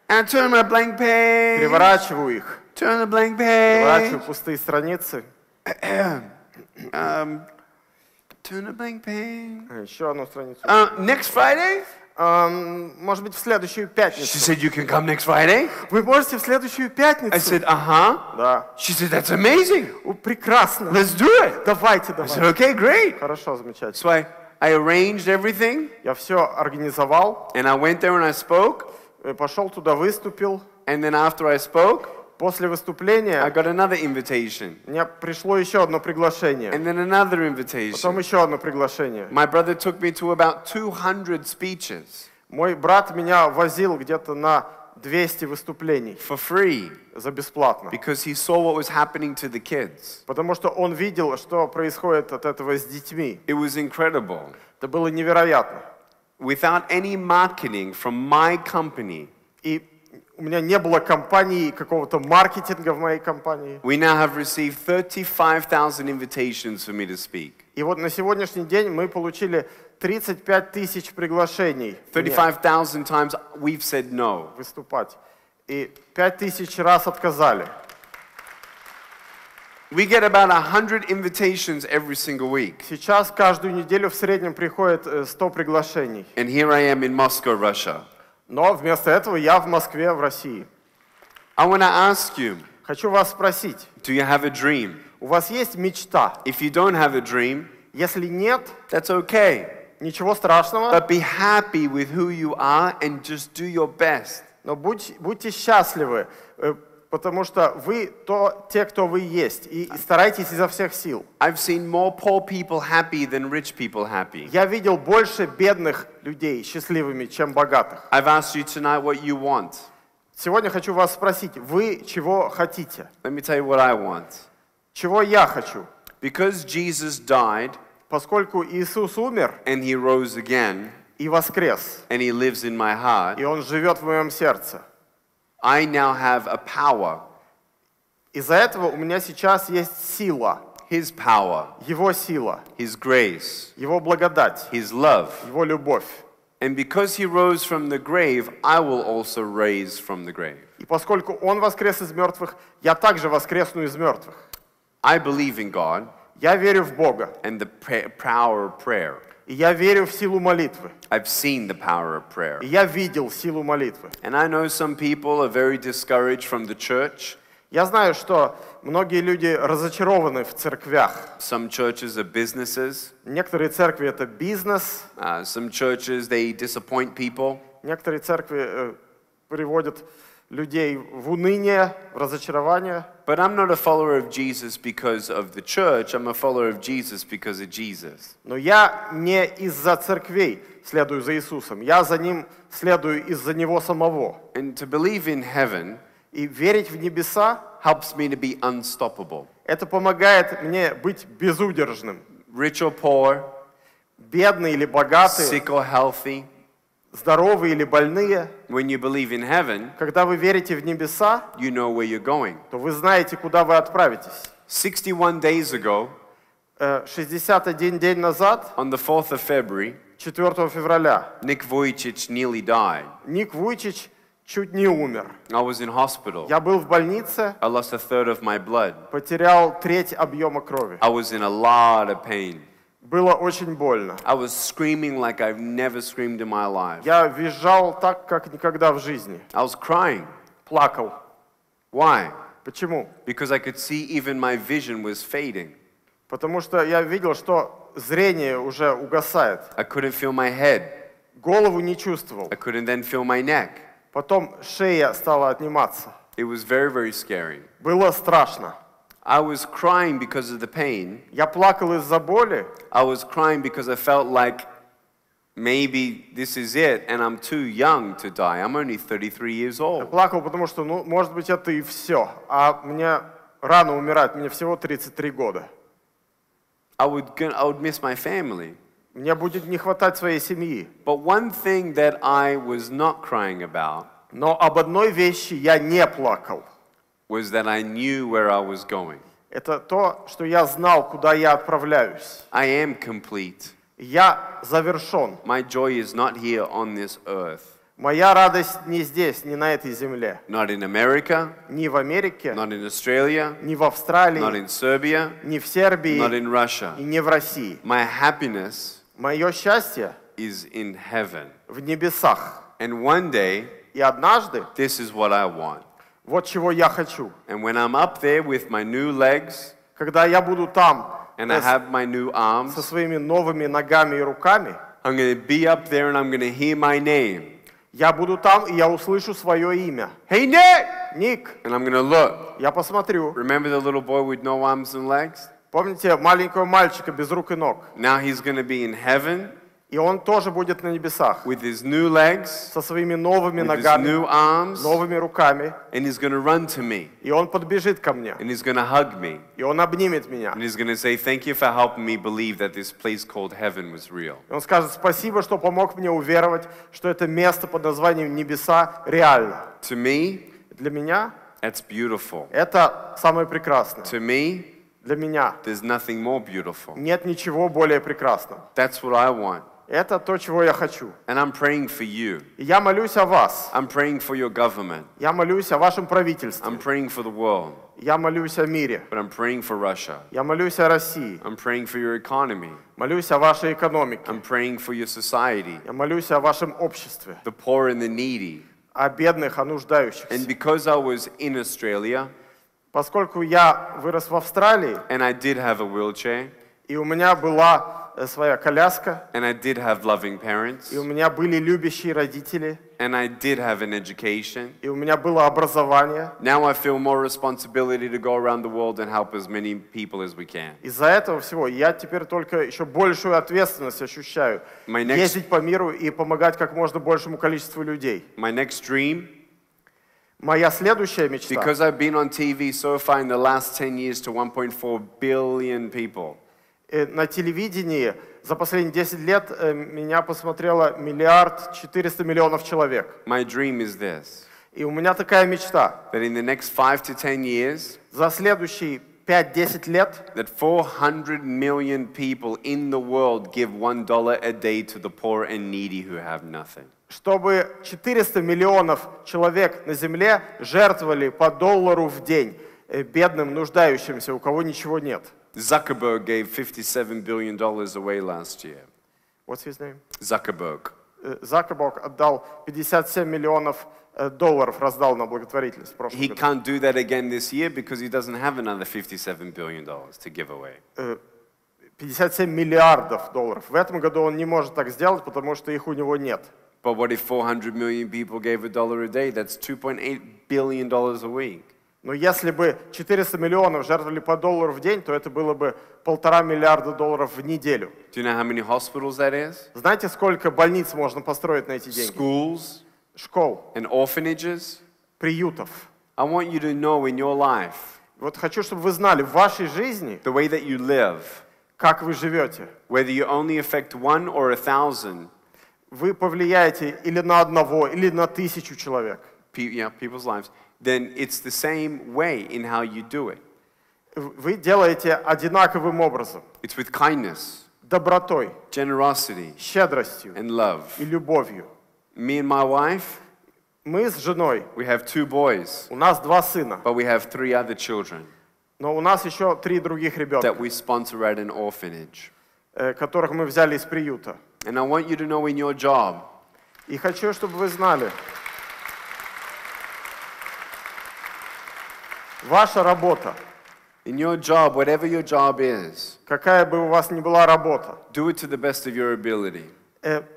And I turn my blank page, переворачиваю их, turn the blank переворачиваю page, пустые страницы. turn the blank page. Еще одну страницу. Next Friday? Может быть, в следующую She пятницу. said, you can come next Friday? Вы можете в следующую I пятницу? said, uh-huh. Да. She said, that's amazing. Прекрасно. Let's do it. Давайте, I said, давайте. okay, great. Хорошо, замечательно. So I arranged everything, Я все организовал, and I went there and I spoke, пошел туда, выступил. and then after I spoke, После I выступления got another invitation, мне пришло еще одно приглашение. and then another Потом invitation. еще одно приглашение. My brother took me to about 200 speeches Мой брат меня возил где-то на 200 выступлений for free за бесплатно. because he saw what was happening to the kids. Потому что он видел, что происходит от этого с детьми. It was incredible. Это было невероятно. Without any marketing from my company, И у меня не было компании, какого-то маркетинга в моей компании. we now have received 35,000 invitations for me to speak. И вот на сегодняшний день мы получили 35 тысяч приглашений мне 35,000 times we've said no. выступать. И 5 тысяч раз отказали. We get about 100 invitations every single week. Сейчас каждую неделю в среднем приходит 100 приглашений. And here I am in Moscow, Russia. Но вместо этого я в Москве, в России. I want to ask you, Хочу вас спросить, do you have a dream? у вас есть мечта? If you don't have a dream, Если нет, that's okay. ничего страшного, But be happy with who you are and just do your best. но будьте счастливы, потому что вы те, кто вы есть, и старайтесь изо всех сил. I've seen more poor people happy than rich people happy. Я видел больше бедных людей счастливыми, чем богатых. I've asked you tonight what you want. Сегодня хочу вас спросить, вы чего хотите? Let me tell you what I want. Чего я хочу? Because Jesus died Поскольку Иисус умер and he rose again и воскрес, and he lives in my heart, и Он живет в моем сердце, I now have a power, из-за этого у меня сейчас есть сила, his power, Его сила, his grace, Его благодать, his love. Его любовь. And because he rose from the grave, I will also raise from the grave. И поскольку Он воскрес из мертвых, я также воскресну из мертвых. I believe in God Я верю в Бога, and the power of prayer. и я верю в силу молитвы, I've seen the power of prayer. и я видел силу молитвы. And I know some people are very discouraged from the church. Я знаю, что многие люди разочарованы в церквях. Some churches are businesses. Некоторые церкви это бизнес, Some churches, they disappoint people. некоторые церкви приводят людей в уныние, в разочарование. But I'm not a follower of Jesus because of the church. I'm a follower of Jesus because of Jesus. Но я не из-за церквей следую за Иисусом, я за Ним следую из-за Него самого. And to believe in heaven И верить в небеса, helps me to be unstoppable. это помогает мне быть безудержным. Rich or poor, Бедные или богатые, sick or healthy. здоровые или больные, When you believe in heaven, когда вы верите в небеса, you know where you're going. то вы знаете, куда вы отправитесь. 61 days ago, 61 день назад, on the 4th of February, 4 февраля, Ник Вуйчич nearly died. Ник Вуйчич чуть не умер. I was in hospital. Я был в больнице, I lost a third of my blood. потерял треть объема крови. I was in a lot of pain. Было очень больно. I was screaming like I've never screamed in my life. Я визжал так, как никогда в жизни. I was crying. Плакал. Why? Почему? Because I could see even my vision was fading. Потому что я видел, что зрение уже угасает. I couldn't feel my head. Голову не чувствовал. I couldn't then feel my neck. Потом шея стала отниматься. It was very, very scary. Было страшно. I was crying because of the pain. Я плакал из-за боли. I was crying because I felt like maybe this is it and I'm too young to die. I'm only 33 years Я old. плакал, потому что, может быть, это и все. А мне рано умирать, мне всего 33 года. I would miss my family. Мне будет не хватать своей семьи. But one thing that I was not crying about Но об одной вещи я не плакал. was that I knew where I was going. Это то, что я знал, куда я отправляюсь. I am complete. Я завершен. My joy is not here on this earth. Моя радость не здесь, не на этой земле. Not in America, Ни в Америке, not in Australia, ни в Австралии, not in Serbia, ни в Сербии, not in Russia. и не в России. My happiness Мое счастье is in heaven. в небесах. And one day, И однажды, this is what I want. вот чего я хочу. And when I'm up there with my new legs Когда я буду там and I have my new со arms, своими новыми ногами и руками, I'm going to be up there and I'm going to hear my name. я буду там, и я услышу свое имя. Hey, Nick! Ник, And I'm going to look. я посмотрю. Remember the little boy with no arms and legs? Помните маленького мальчика без рук и ног? Now he's going to be in heaven И он тоже будет на небесах. with his new legs, Со своими новыми with his ногами, new arms, новыми руками. and he's going to run to me И он подбежит ко мне. and he's going to hug me И он обнимет меня. and he's going to say, thank you for helping me believe that this place called heaven was real. И он скажет: спасибо, что помог мне уверовать, что это место под названием небеса реально. To me, Для меня that's beautiful. это самое прекрасное. To me, Для меня there's nothing more beautiful. нет ничего более прекрасного. That's what I want. Это то, чего я хочу. And I'm praying for you. И я молюсь о вас. I'm praying for your government. Я молюсь о вашем правительстве. I'm praying for the world. Я молюсь о мире. But I'm praying for Russia. Я молюсь о России. I'm praying for your economy. Молюсь о вашей экономике. I'm praying for your society, Я молюсь о вашем обществе. the poor and the needy. О бедных, о And нуждающихся. because I was in Australia Поскольку я вырос в Австралии, and I did have a wheelchair и у меня была своя коляска, and I did have loving parents и у меня были любящие родители, and I did have an education, и у меня было образование. now I feel more responsibility to go around the world and help as many people as we can. Из-за этого всего я теперь только еще большую ответственность ощущаю. My next- Ездить по миру и помогать как можно большему количеству людей. My next dream, Моя следующая мечта, because I've been on TV so far in the last 10 years to 1.4 billion people, на телевидении за последние 10 лет меня посмотрело 1,4 миллиарда человек. my dream is this, И у меня такая мечта. that in the next 5 to 10 years, За следующие 5-10 лет that 400 million people in the world give $1 a day to the poor and needy who have nothing. чтобы 400 миллионов человек на Земле жертвовали по $1 в день бедным, нуждающимся, у кого ничего нет. Zuckerberg gave $57 billion away last year. What's his name? Zuckerberg. Закерберг отдал 57 миллионов долларов раздал на благотворительность в прошлом He году. can't do that again this year because he doesn't have another $57 billion to give away. 57 миллиардов долларов. В этом году он не может так сделать, потому что их у него нет. But what if 400 million people gave $1 a day? That's $2.8 billion a week. Но если бы 400 миллионов жертвовали по $1 в день, то это было бы $1,5 миллиарда в неделю. Do you know how many hospitals that is? Знаете, сколько больниц можно построить на эти деньги? Schools Школ, and orphanages? приютов. I want you to know in your life, Вот хочу, чтобы вы знали, в вашей жизни, the way that you live, как вы живете, whether you only affect 1 or 1,000 вы повлияете или на одного, или на 1000 человек. people's lives, then it's the same way in how you do it. Вы делаете одинаковым образом. It's with kindness, Добротой, generosity, щедростью and love. и любовью. Me and my wife, Мы с женой, we have 2 boys, у нас 2 сына, but we have 3 other children но у нас еще 3 других ребенка, that we sponsor at an orphanage. которых мы взяли из приюта. And I want you to know in your job, И хочу, чтобы вы знали, ваша работа, in your job, whatever your job is, какая бы у вас ни была работа, do it to the best of your ability.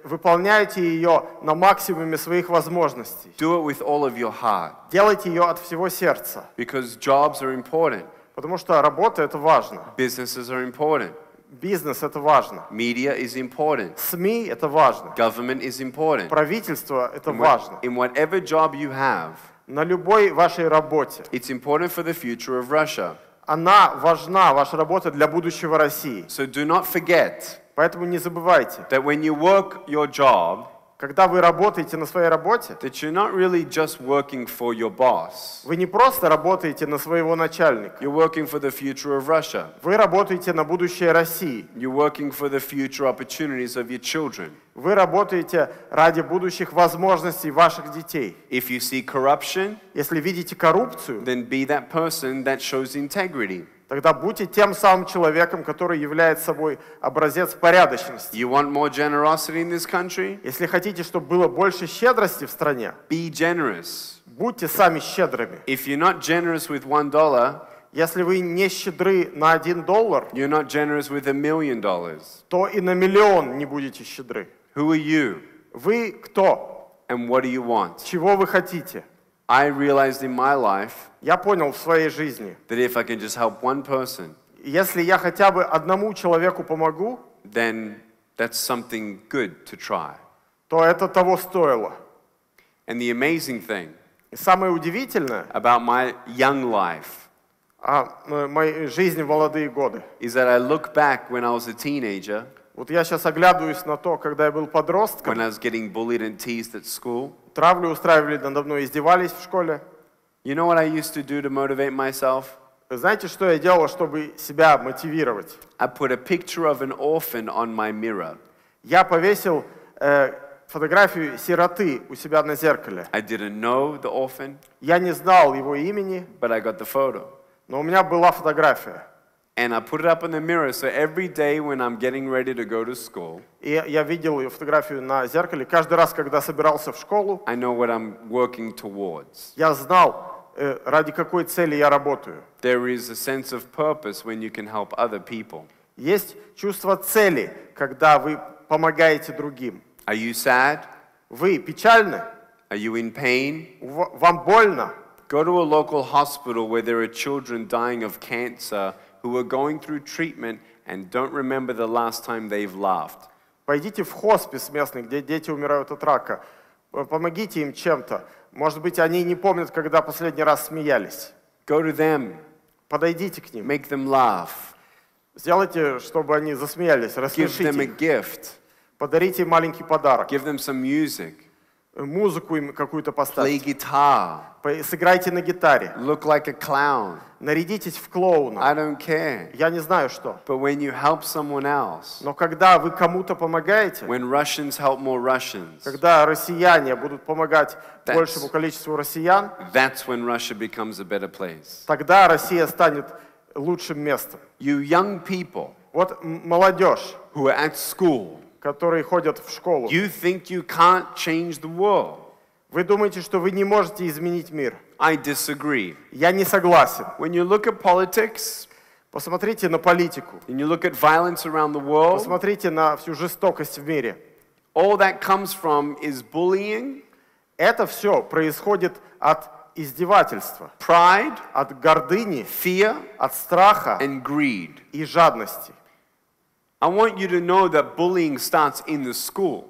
выполняйте ее на максимуме своих возможностей. Do it with all of your heart. Делайте ее от всего сердца, Because jobs are important. потому что работа — это важно. Businesses are important. Бизнес — это важно. Media is important. СМИ — это важно. Government is important. Правительство — это важно. In whatever job you have, На любой вашей работе. it's important for the future of Russia. Она важна, ваша работа, для будущего России. So do not forget Поэтому не забывайте, that when you work your job, когда вы работаете на своей работе, that you're not really just working for your boss. вы не просто работаете на своего начальника. You're working for the future of Russia. Вы работаете на будущее России. You're working for the future opportunities of your children. Вы работаете ради будущих возможностей ваших детей. If you see corruption, Если видите коррупцию, then be that person that shows integrity. тогда будьте тем самым человеком, который является собой образец порядочности. You want more generosity in this country? Если хотите, чтобы было больше щедрости в стране, Be generous. будьте сами щедрыми. If you're not generous with $1, Если вы не щедры на $1, you're not generous with $1 million. то и на миллион не будете щедры. Who are you? Вы кто? And what do you want? Чего вы хотите? I realized in my life Я понял в своей жизни, that if I can just help one person, если я хотя бы одному человеку помогу, then that's something good to try. то это того стоило. And the amazing thing И самое удивительное about my young life о моей жизни в молодые годы. is that I look back when I was a teenager, Вот я сейчас оглядываюсь на то, когда я был подростком, when I was getting bullied and teased at school. травлю устраивали надо мной, издевались в школе. You know what I used to do to motivate myself? Знаете, что я делал, чтобы себя мотивировать? I put a picture of an orphan on my mirror. Я повесил фотографию сироты у себя на зеркале. I didn't know the orphan, Я не знал его имени, but I got the photo. но у меня была фотография. And I put it up in the mirror, so every day when I'm getting ready to go to school, И я видел ее фотографию на зеркале. Каждый раз, когда собирался в школу, I know what I'm working towards. я знал, ради какой цели я работаю. There is a sense of purpose when you can help other people. Есть чувство цели, когда вы помогаете другим. Are you sad? Вы печальны? Are you in pain? Вам больно? Go to a local hospital where there are children dying of cancer who are going through treatment and don't remember the last time they've laughed. Пойдите в хоспис местный, где дети умирают от рака. Помогите им чем-то. Может быть, они не помнят, когда последний раз смеялись. Go to them, Подойдите к ним. make them laugh, Сделайте, чтобы они засмеялись. give them a Рассмешите их. gift, Подарите им маленький подарок. give them some music, Музыку им какую-то play поставьте. guitar, Сыграйте на гитаре. look like a clown. Нарядитесь в клоуна. I don't care. Я не знаю что. But when you help someone else, Но когда вы кому-то помогаете, when Russians help more Russians, когда россияне будут помогать That's- большему количеству россиян, that's when Russia becomes a better place. тогда Россия станет лучшим местом. You young people Вот молодежь, who are at school, которые ходят в школу, you think you can't change the world. Вы думаете, что вы не можете изменить мир? I disagree. Я не согласен. When you look at politics, Посмотрите на политику. and you look at violence around the world, Посмотрите на всю жестокость в мире. all that comes from is bullying, Это все происходит от издевательства, pride, от гордыни, fear, от страха and greed. и жадности. I want you to know that bullying starts in the school.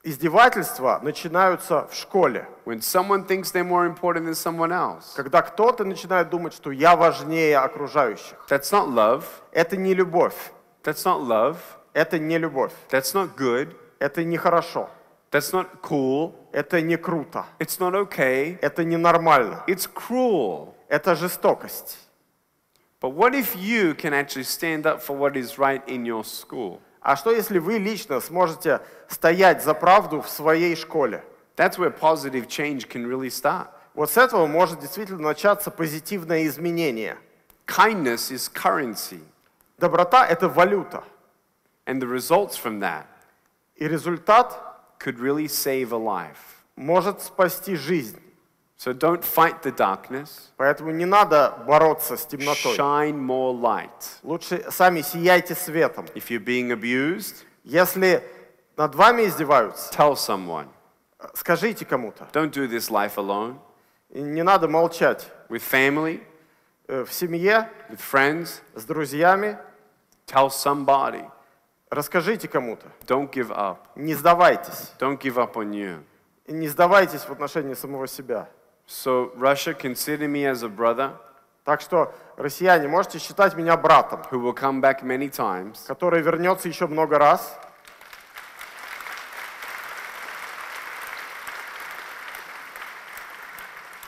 Издевательства начинаются в школе, When someone thinks they're more important than someone else. когда кто-то начинает думать, что я важнее окружающих. That's not love. Это не любовь, That's not love. это не любовь, That's not good. это нехорошо, That's not cool. это не круто, It's not okay. это ненормально, It's cruel. это жестокость. But what if you can actually stand up for what is right in your school? А что если вы лично сможете стоять за правду в своей школе? That's where positive change can really start. Вот с этого может действительно начаться позитивное изменение. Kindness is currency, Доброта – это валюта. and the results from that И результат could really save a life. может спасти жизнь. So don't fight the darkness. Поэтому не надо бороться с темнотой. Shine more light. Лучше сами сияйте светом. If you're being abused, Если над вами издеваются, tell someone. скажите кому-то. Don't do this life alone. И не надо молчать. With family, В семье, with friends, с друзьями, tell somebody. расскажите кому-то. Don't give up. Не сдавайтесь. Don't give up on you. И не сдавайтесь в отношении самого себя. So Russia, consider me as a brother Так что, россияне, можете считать меня братом, who will come back many times. который вернется еще много раз.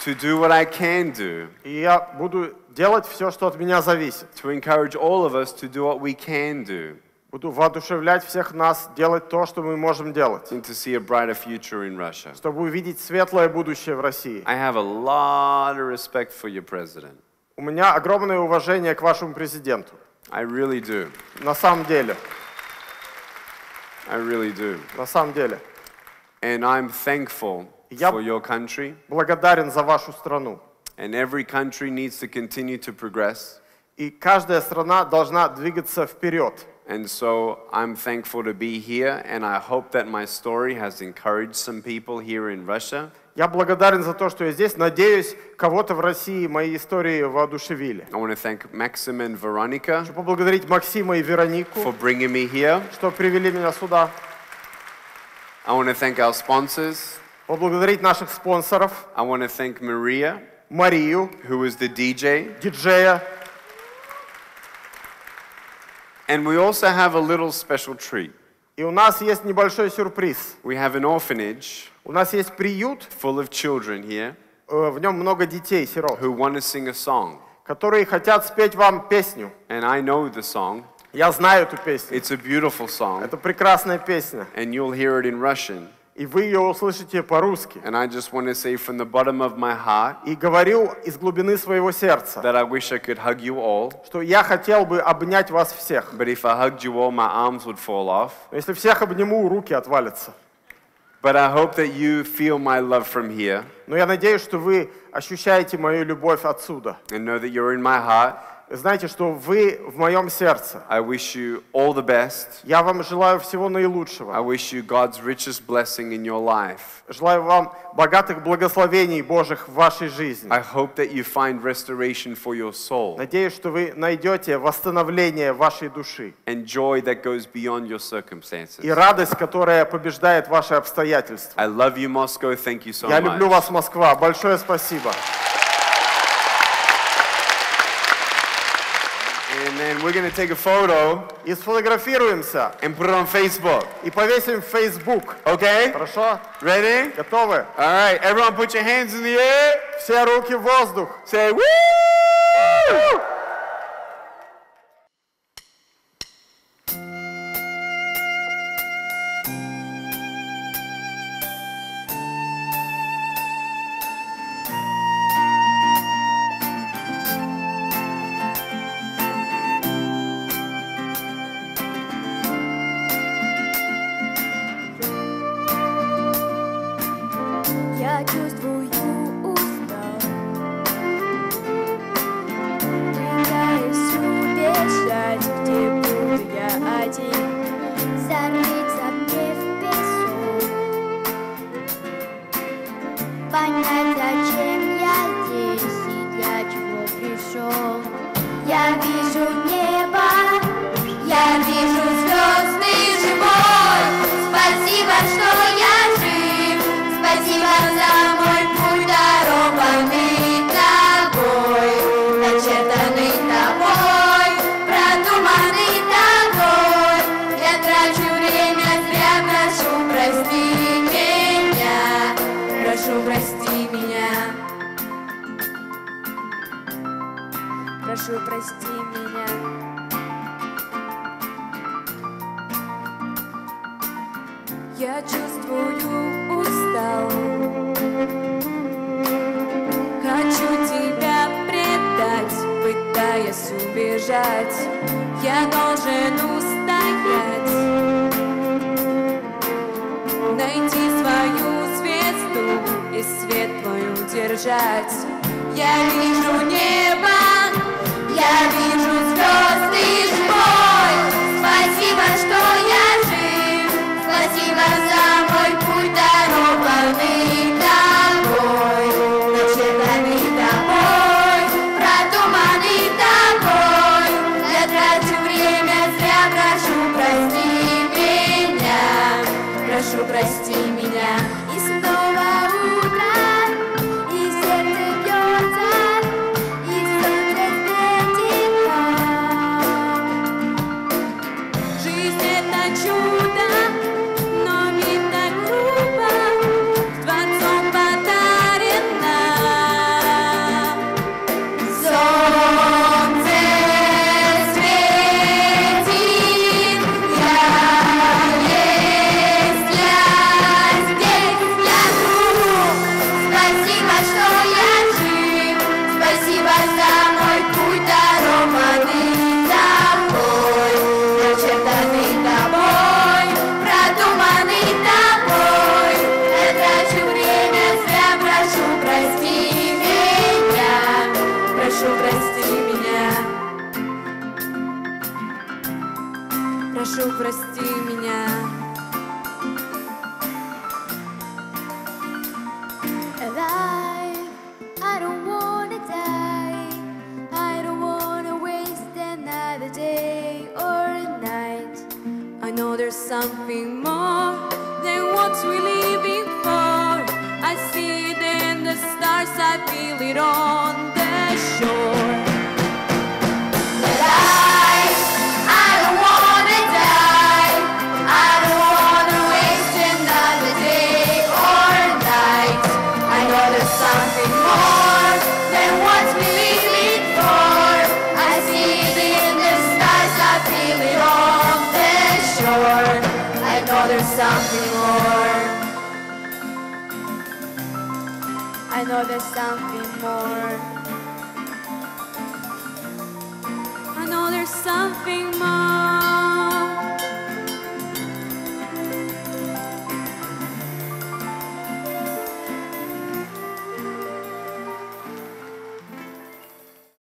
To do what I can do, И я буду делать все, что от меня зависит. to encourage all of us to do what we can do, Буду воодушевлять всех нас делать то, что мы можем делать, and to see a brighter future in Russia. чтобы увидеть светлое будущее в России. I have a lot of respect for your president. У меня огромное уважение к вашему президенту. I really do. На самом деле. I really do. На самом деле. And I'm thankful Я- for your country, Благодарен за вашу страну. and every country needs to continue to progress. И каждая страна должна двигаться вперед. And so I'm thankful to be here, and I hope that my story has encouraged some people here in Russia. Я благодарен за то, что я здесь. Надеюсь, кого-то в России мои истории воодушевили. I want to thank Maxim and Veronica Хочу поблагодарить Максима и Веронику, for bringing me here. что привели меня сюда. I want to thank our sponsors. Поблагодарить наших спонсоров, I want to thank Maria, Марию, who is the DJ. диджея. And we also have a little special treat. И у нас есть небольшой сюрприз. We have an orphanage У нас есть приют, full of children here в нем много детей, сирот, who want to sing a song. которые хотят спеть вам песню. And I know the song. Я знаю эту песню. It's a beautiful song. Это прекрасная песня. And you'll hear it in Russian. И вы ее услышите по-русски. And I just want to say from the bottom of my heart И говорю из глубины своего сердца, that I wish I could hug you all. что я хотел бы обнять вас всех. But if I hugged you all, my arms would fall off. Но если всех обниму, руки отвалятся. But I hope that you feel my love from here Но я надеюсь, что вы ощущаете мою любовь отсюда. and know that you're in my heart. Знаете, что вы в моем сердце. I wish you all the best. Я вам желаю всего I наилучшего. wish you God's richest blessing in your life. Желаю вам богатых благословений Божьих в вашей жизни. I hope that you find restoration for your soul Надеюсь, что вы найдете восстановление вашей души and joy that goes beyond your circumstances. и радость, которая побеждает ваши обстоятельства. I love you, Moscow. Thank you so Я люблю much. вас, Москва. Большое спасибо. And then we're going to take a photo И сфотографируемся and put it on Facebook. и повесим в Facebook. Okay? Хорошо? Ready? Готовы? All right. Everyone put your hands in the air. Все руки в воздух. Say, woo! Я вижу небо, я вижу звезды живой. Спасибо, что я жив, спасибо за мой путь, дарованный тобой, начертанный тобой, продуманный тобой. Я трачу время зря, прошу, прости меня, прошу, прости меня. Прошу, прости меня. Я чувствую, устал. Хочу тебя предать, пытаясь убежать. Я должен устоять, найти свою звезду и свет твой удержать. Я вижу небо, я вижу звезды живой. Спасибо, что я жив, спасибо за мой путь, дарованный тобой, начертанный тобой, продуманный тобой. Я трачу время зря, прошу, прости меня, прошу, прости меня. И снова утро, и сердце бьется, и солнце светит нам. Жизнь это чудо, но мир так грубо Творцом подарен нам. Солнце светит, я есть, я здесь, я тут. Спасибо, что я жив, спасибо за мой путь, дарованный тобой, начертанный тобой, продуманный тобой. Я трачу время зря, прошу, прости меня, прошу, прости меня, прошу, прости меня. Alive, I don't wanna die, I don't wanna waste another day or a night. I know there's something more than what we're living for. I see it in the stars, I feel it on the shore. Alive, I don't wanna die, I don't wanna waste another day or night. I know there's something more than what we're living for. I see it in the stars, I feel it on the shore. I know there's something more. I know there's something more.